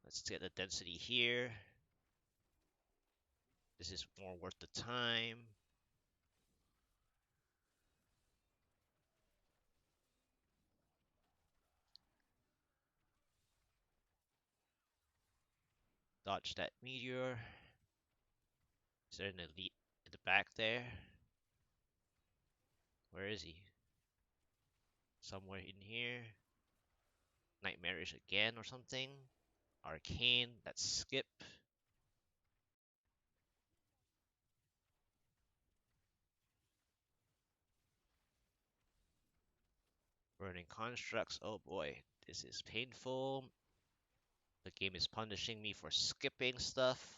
Let's get the density here. This is more worth the time. Dodge that meteor. Is there an elite in the back there? Where is he? Somewhere in here. Nightmarish again or something. Arcane. Let's skip. Burning constructs. Oh boy, this is painful. The game is punishing me for skipping stuff.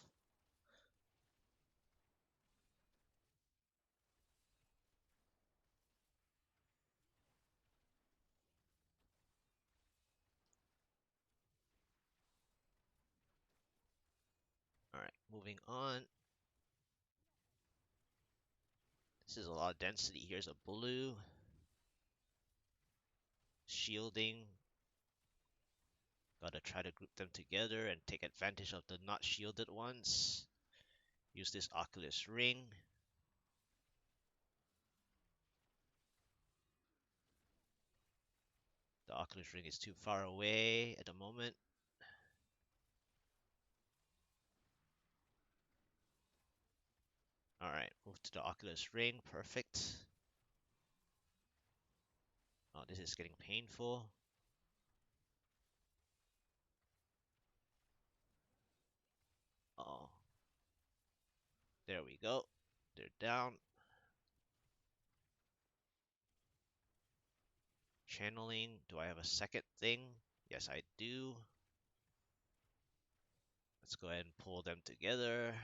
Alright, moving on. This is a lot of density. Here's a blue. Shielding. Gotta try to group them together and take advantage of the not shielded ones. Use this Oculus Ring. The Oculus Ring is too far away at the moment. Alright, move to the Oculus Ring. Perfect. Oh, this is getting painful. Oh. There we go. They're down. Channeling. Do I have a second thing? Yes, I do. Let's go ahead and pull them together.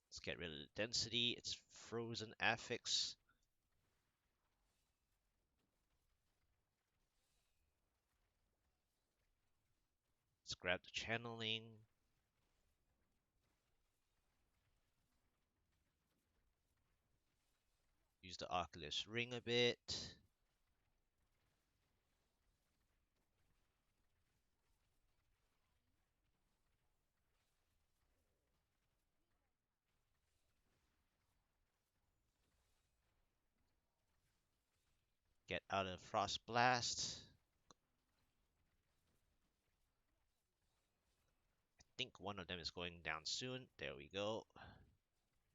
Let's get rid of the density. It's frozen affix. Let's grab the channeling. Use the Oculus ring a bit. Get out of Frost Blast. I think one of them is going down soon. There we go.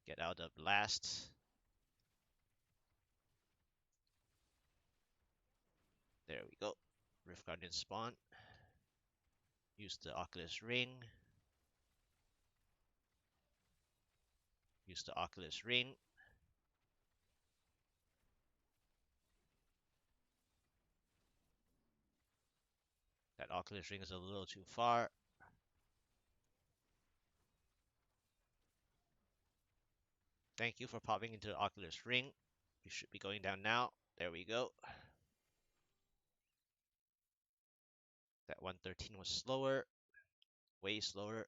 Get out of Blast. There we go. Rift Guardian spawn. Use the Oculus ring. Use the Oculus ring. That Oculus ring is a little too far. Thank you for popping into the Oculus ring. You should be going down now. There we go. That 113 was slower. Way slower.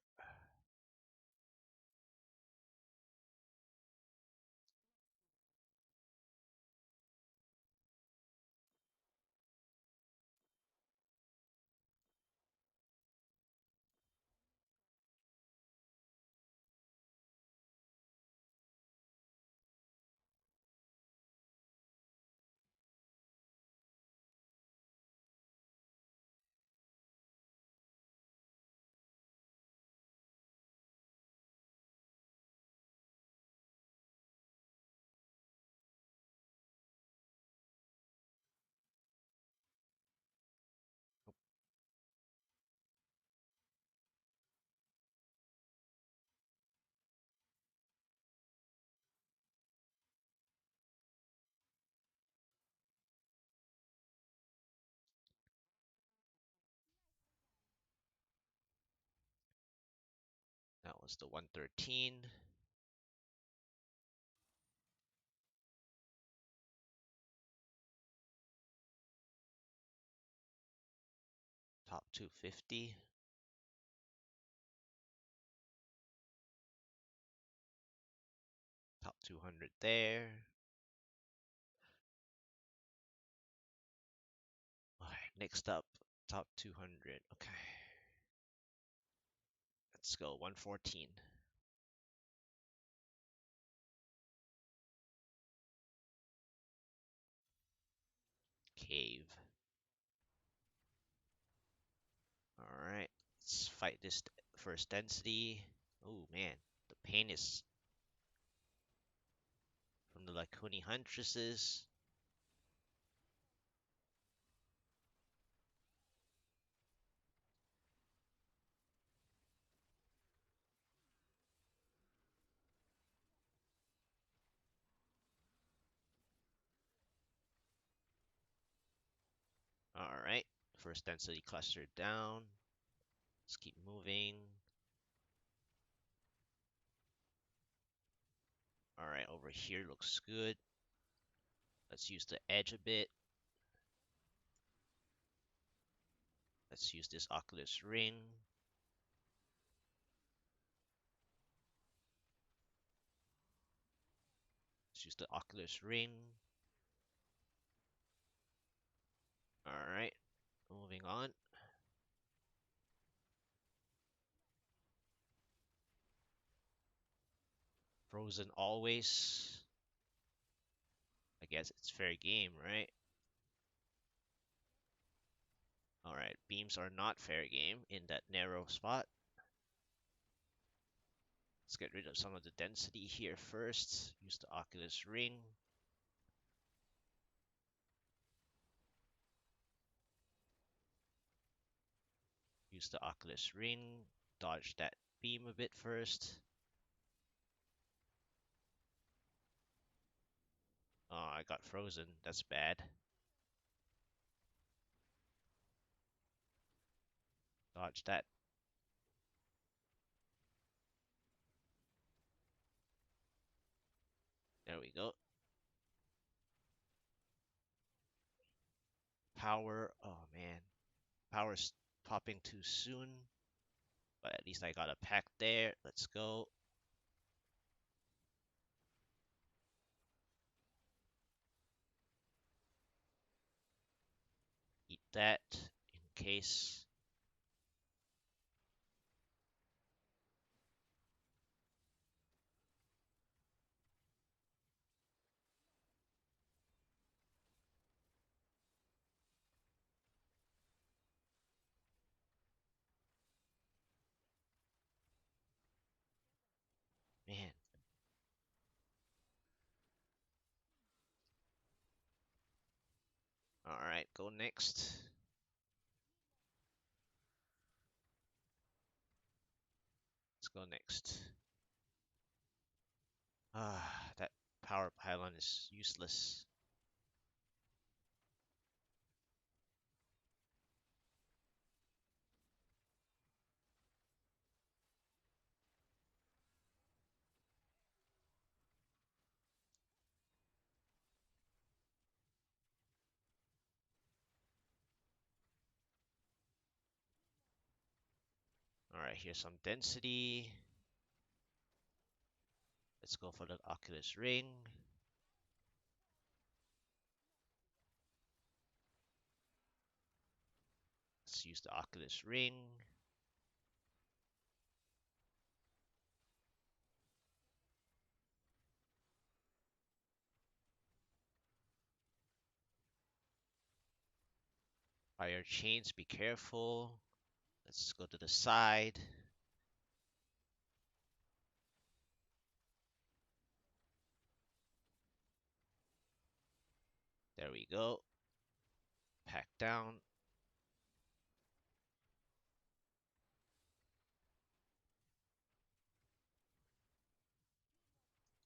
That was the 113. Top 250. Top 200 there. Alright, next up, top 200. Okay. Let's go 114. Cave. Alright, let's fight this first density. Oh man, the pain is from the Lacuni Huntresses. Alright, first density clustered down. Let's keep moving. Alright, over here looks good. Let's use the edge a bit. Let's use this Oculus ring. Let's use the Oculus ring. Alright, moving on. Frozen always. I guess it's fair game, right? Alright, beams are not fair game in that narrow spot. Let's get rid of some of the density here first. Use the Oculus ring. Use the Oculus ring. Dodge that beam a bit first. Oh, I got frozen. That's bad. Dodge that. There we go. Power. Oh man. Power's popping too soon. But at least I got a pack there. Let's go. Eat that in case. Man. Alright, go next. Let's go next. Ah, that power pylon is useless. Alright, here's some density. Let's go for the Oculus Ring. Let's use the Oculus Ring. Fire chains, be careful. Let's go to the side. There we go. Pack down.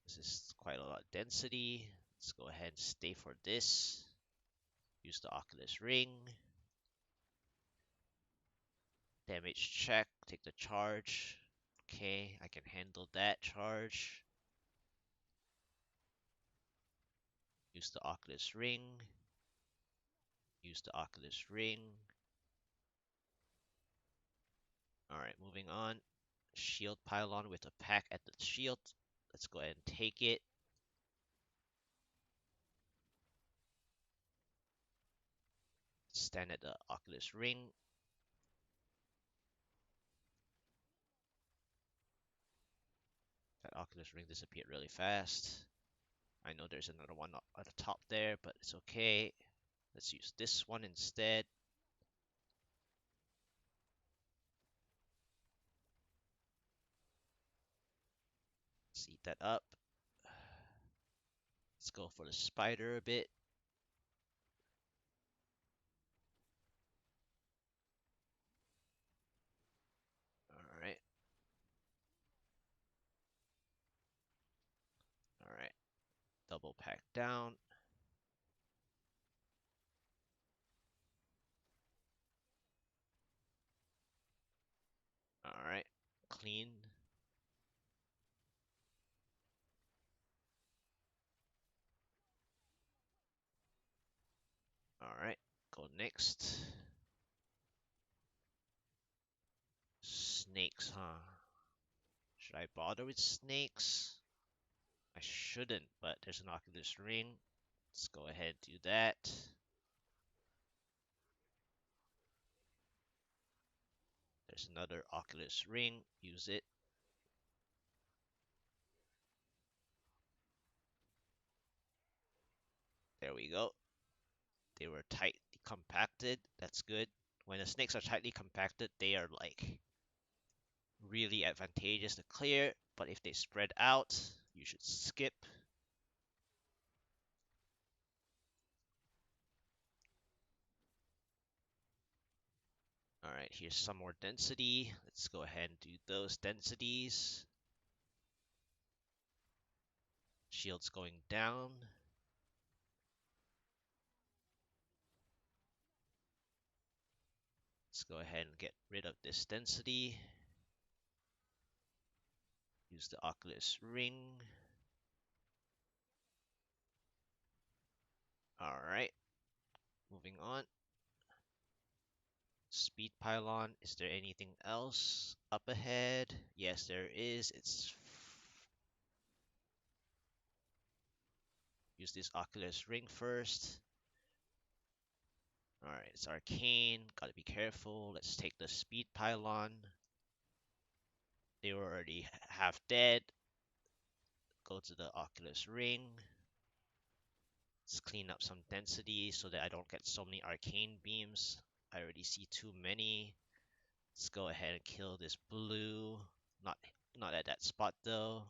This is quite a lot of density. Let's go ahead and stay for this. Use the Oculus Ring. Damage check. Take the charge. Okay, I can handle that charge. Use the Oculus Ring. Use the Oculus Ring. Alright, moving on. Shield pylon with a pack at the shield. Let's go ahead and take it. Stand at the Oculus Ring. That Oculus Ring disappeared really fast. I know there's another one at the top there, but it's okay. Let's use this one instead. Let's eat that up. Let's go for the spider a bit. Alright. Alright. Double pack down. Alright. Clean. Alright. Go next. Snakes, huh? Should I bother with snakes? I shouldn't, but there's an Oculus Ring. Let's go ahead and do that. There's another Oculus Ring. Use it. There we go. They were tightly compacted. That's good. When the snakes are tightly compacted, they are like really advantageous to clear. But if they spread out, you should skip. Alright, here's some more density. Let's go ahead and do those densities. Shields going down. Let's go ahead and get rid of this density. Use the Oculus ring. All right, moving on. Speed pylon. Is there anything else up ahead? Yes, there is. Use this Oculus ring first. All right, it's arcane. Gotta be careful. Let's take the speed pylon. They were already half dead. Go to the Oculus ring. Let's clean up some density so that I don't get so many arcane beams. I already see too many. Let's go ahead and kill this blue. Not at that spot though.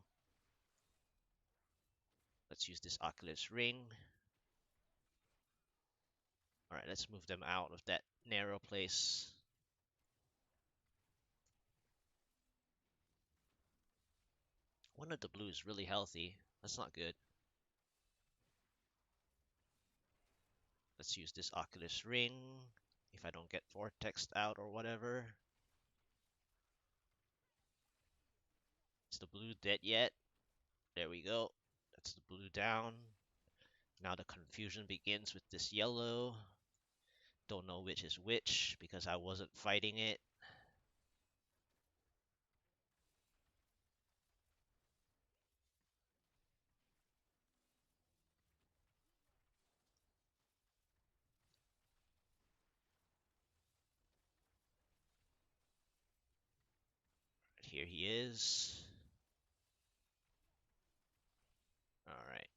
Let's use this Oculus ring. All right, let's move them out of that narrow place. One of the blue is really healthy. That's not good. Let's use this Oculus ring. If I don't get vortexed out or whatever. Is the blue dead yet? There we go. That's the blue down. Now the confusion begins with this yellow. Don't know which is which because I wasn't fighting it. Here he is. All right.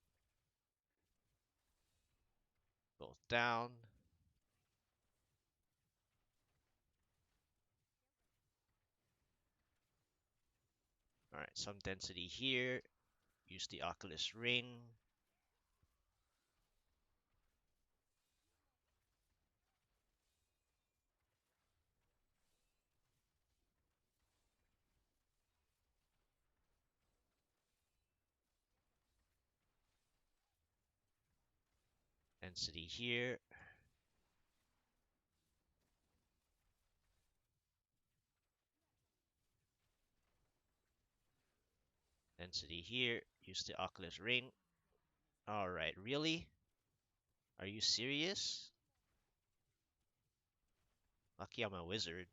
Both down. All right, some density here. Use the Oculus ring. Density here. Density here. Use the Oculus ring. All right, really? Are you serious? Lucky I'm a wizard.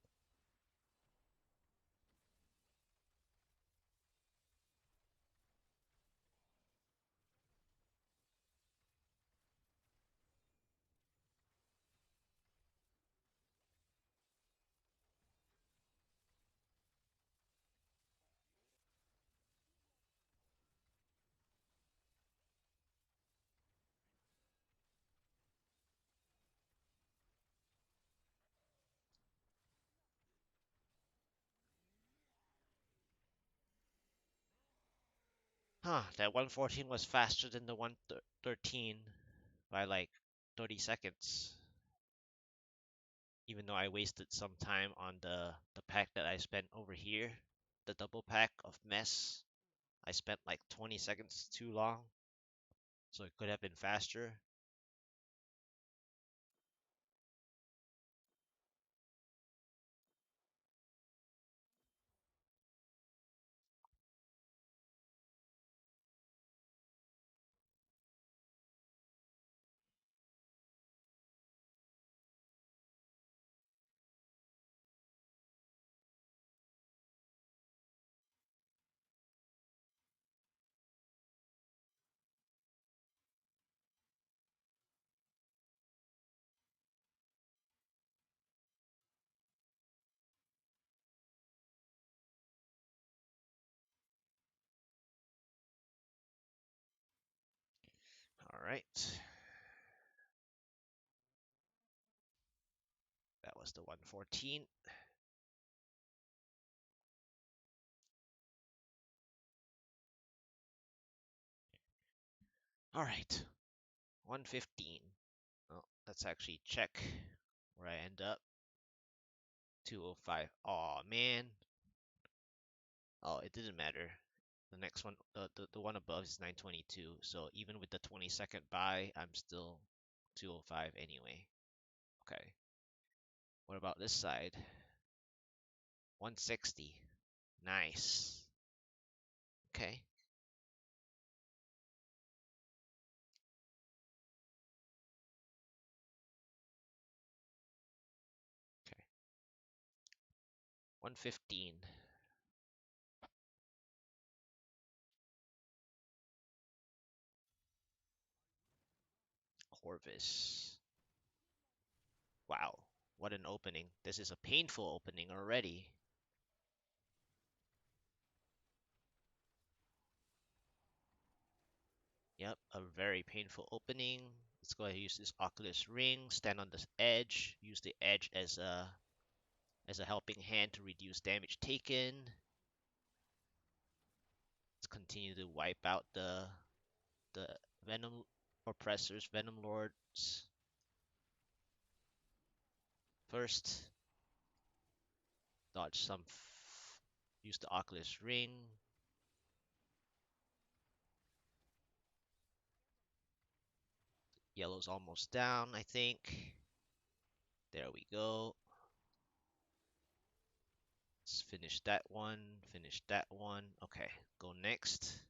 Huh, that 114 was faster than the 113 by like 30 seconds. Even though I wasted some time on the pack that I spent over here, the double pack of mess. I spent like 20 seconds too long, so it could have been faster. All right, that was the 114. All right, 115. Oh, let's actually check where I end up. 205. Oh man. Oh, it didn't matter. The next one, the one above is 922. So even with the 20-second buy, I'm still 205 anyway. Okay. What about this side? 160. Nice. Okay. Okay. 115. Corvus. Wow. What an opening. This is a painful opening already. Yep, a very painful opening. Let's go ahead and use this Oculus Ring. Stand on the edge. Use the edge as a helping hand to reduce damage taken. Let's continue to wipe out the Venom Oppressors, Venom Lords. First, dodge some. Use the Oculus Ring. Yellow's almost down, I think. There we go. Let's finish that one. Finish that one. Okay, go next.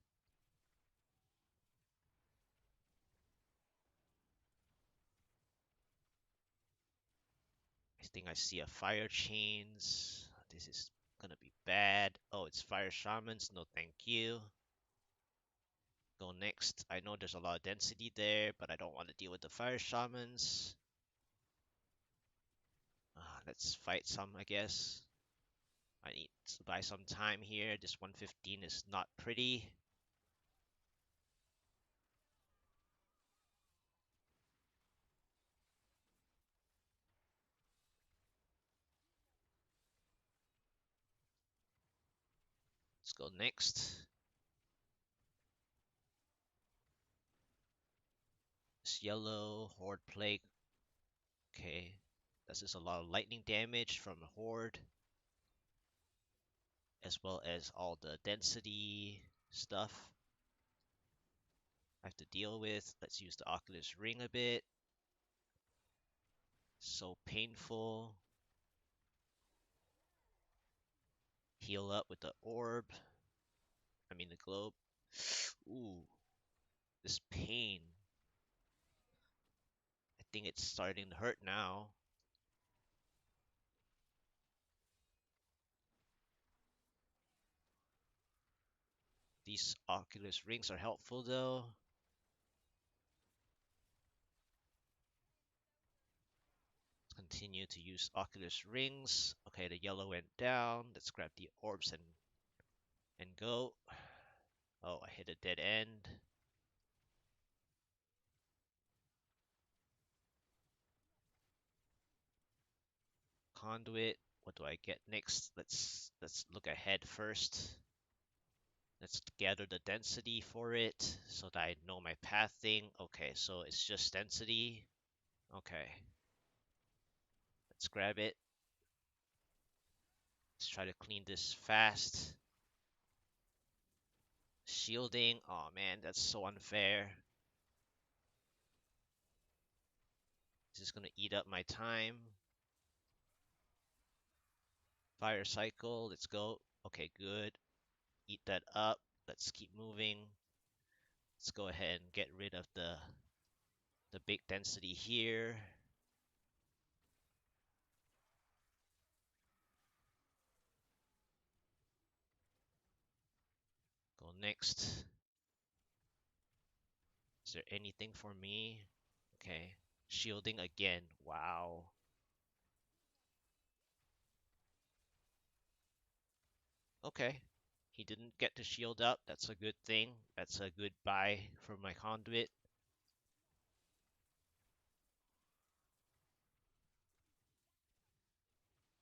I think I see a Fire Chains. This is gonna be bad. Oh, it's Fire Shamans. No, thank you. Go next. I know there's a lot of density there, but I don't want to deal with the Fire Shamans. Let's fight some, I guess. I need to buy some time here. This 115 is not pretty. Let's go next. This yellow Horde Plague. Okay. This is a lot of lightning damage from a Horde, as well as all the density stuff I have to deal with. Let's use the Oculus Ring a bit. So painful. Heal up with the orb. I mean the globe. Ooh, this pain. I think it's starting to hurt now. These Oculus Rings are helpful though. Continue to use Oculus Rings. Okay, the yellow went down. Let's grab the orbs and go. Oh, I hit a dead end. Conduit. What do I get next? Let's look ahead first. Let's gather the density for it so that I know my pathing. Okay, so it's just density. Okay. Let's grab it. Let's try to clean this fast. Shielding. Oh man, that's so unfair. This is gonna eat up my time. Fire cycle. Let's go. Okay, good. Eat that up. Let's keep moving. Let's go ahead and get rid of the big density here. Go next. Is there anything for me? Okay. Shielding again. Wow. Okay. He didn't get to shield up. That's a good thing. That's a good buy for my conduit.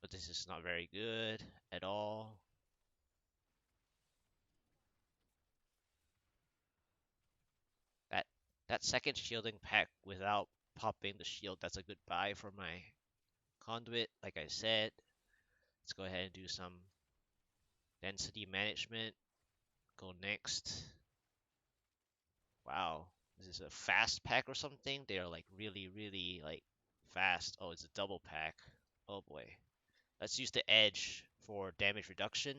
But this is not very good at all. That that second shielding pack without popping the shield, that's a good buy for my conduit. Like I said, let's go ahead and do some density management. Go next. Wow, this is a fast pack or something. They're like really, really like fast. Oh, it's a double pack. Oh boy. Let's use the edge for damage reduction,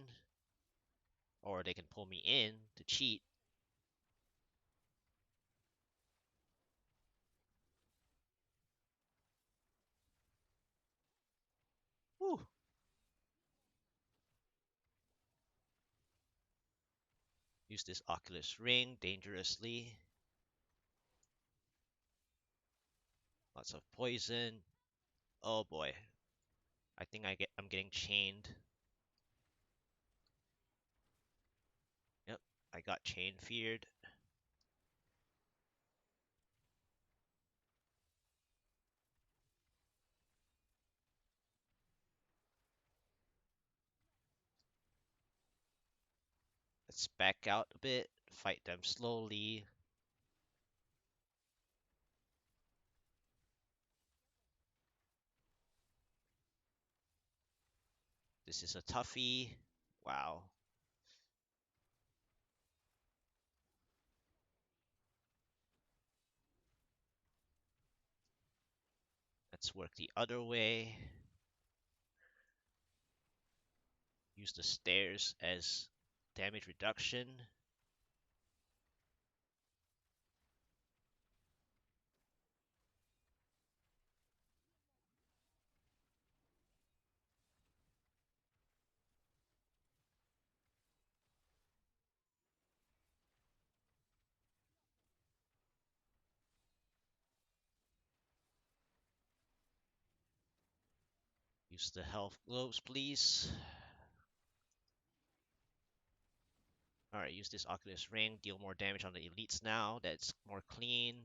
or they can pull me in to cheat. Whew. Use this Oculus Ring dangerously. Lots of poison. Oh boy. I think I'm getting chained. Yep, I got chain feared. Let's back out a bit, fight them slowly. This is a toughie. Wow. Let's work the other way. Use the stairs as damage reduction. Use the health globes, please. Alright, use this Oculus Ring. Deal more damage on the elites now. That's more clean.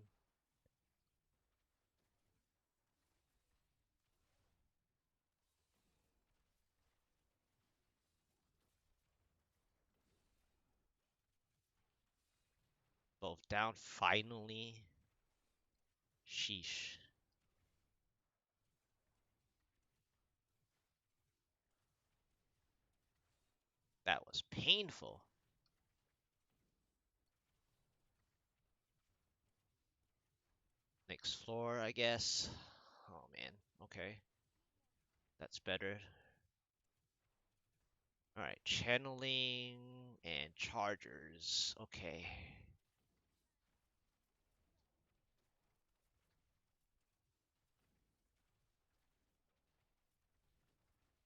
Both down, finally. Sheesh. That was painful. Next floor, I guess. Oh man, okay. That's better. Alright, channeling and chargers. Okay.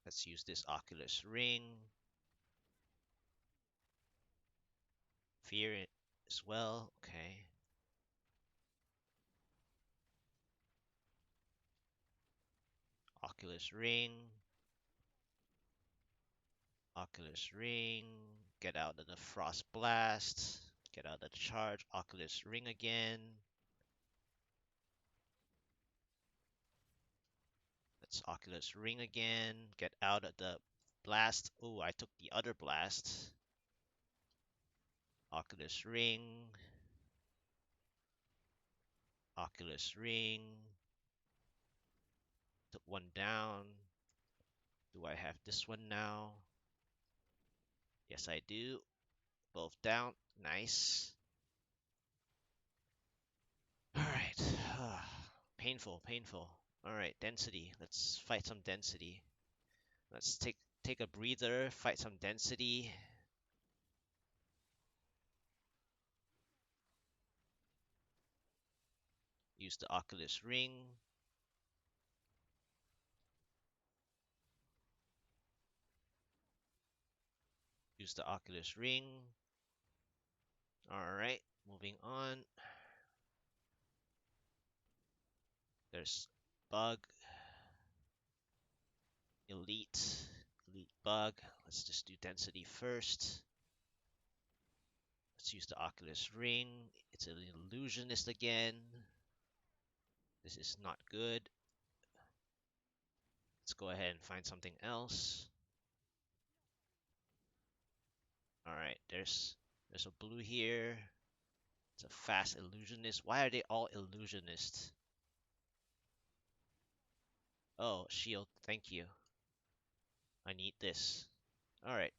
Let's use this Oculus Ring. Fear as well. Okay. Oculus Ring. Oculus Ring. Get out of the Frost Blast. Get out of the charge. Oculus Ring again. Let's Oculus Ring again. Get out of the blast. Oh, I took the other blast. Oculus Ring. Oculus Ring. Took one down. Do I have this one now? Yes, I do. Both down. Nice. Alright. Painful, painful. Alright, density. Let's fight some density. Let's take a breather, fight some density. Use the Oculus Ring. Use the Oculus Ring. Alright, moving on. There's bug. Elite. Elite bug. Let's just do density first. Let's use the Oculus Ring. It's an illusionist again. This is not good. Let's go ahead and find something else. Alright, there's a blue here. It's a fast illusionist. Why are they all illusionists? Oh, shield. Thank you. I need this. Alright.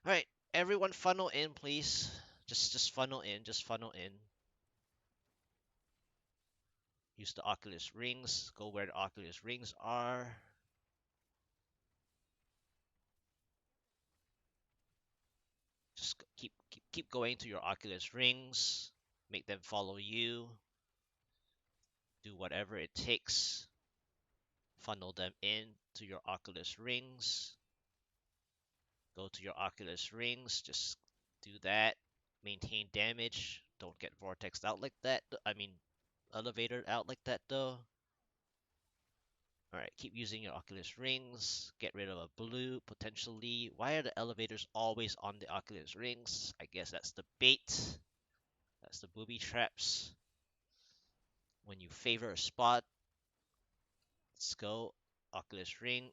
Alright. Everyone funnel in, please. Just funnel in. Just funnel in. Use the Oculus rings. Go where the Oculus rings are. Just keep going to your Oculus rings. Make them follow you. Do whatever it takes. Funnel them in to your Oculus rings. Go to your Oculus rings. Just do that. Maintain damage. Don't get vortexed out like that. I mean, elevator out like that though. Alright, keep using your Oculus rings. Get rid of a blue, potentially. Why are the elevators always on the Oculus rings? I guess that's the bait. That's the booby traps. When you favor a spot, let's go. Oculus ring.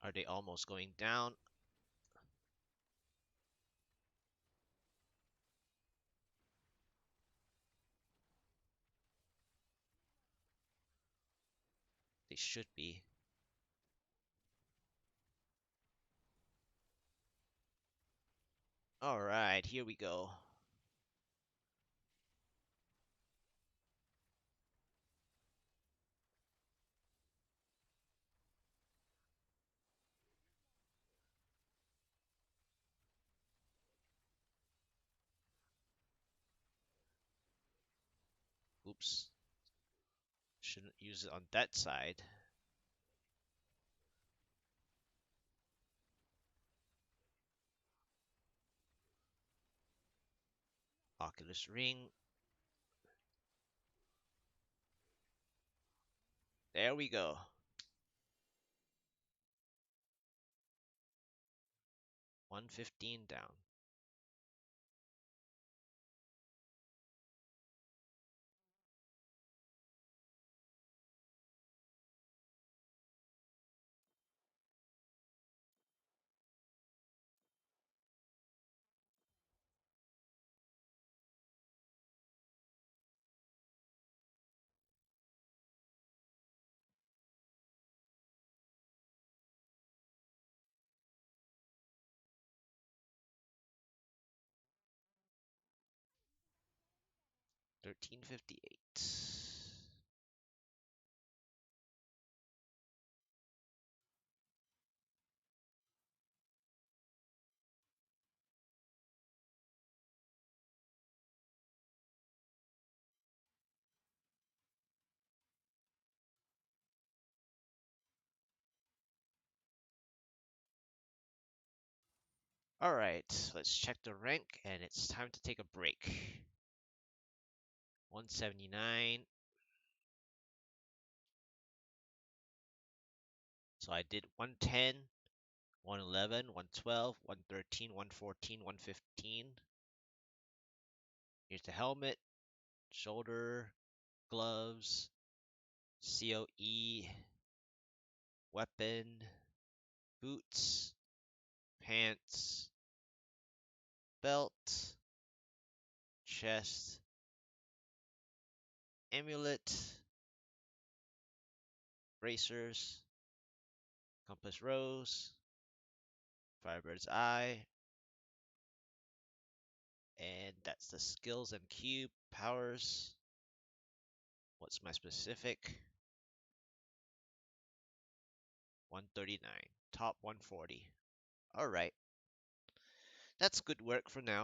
Are they almost going down? They should be. Alright, here we go. Oops. Shouldn't use it on that side. Oculus ring. There we go. 115 down. $13.58. Alright, let's check the rank, and it's time to take a break. 179. So I did 110, 111, 112, 113, 114, 115. Here's the helmet, shoulder, gloves, COE, weapon, boots, pants, belt, chest, amulet, bracers, compass rose, Firebird's eye, and that's the skills and cube powers. What's my specific? 139, top 140. Alright, that's good work for now.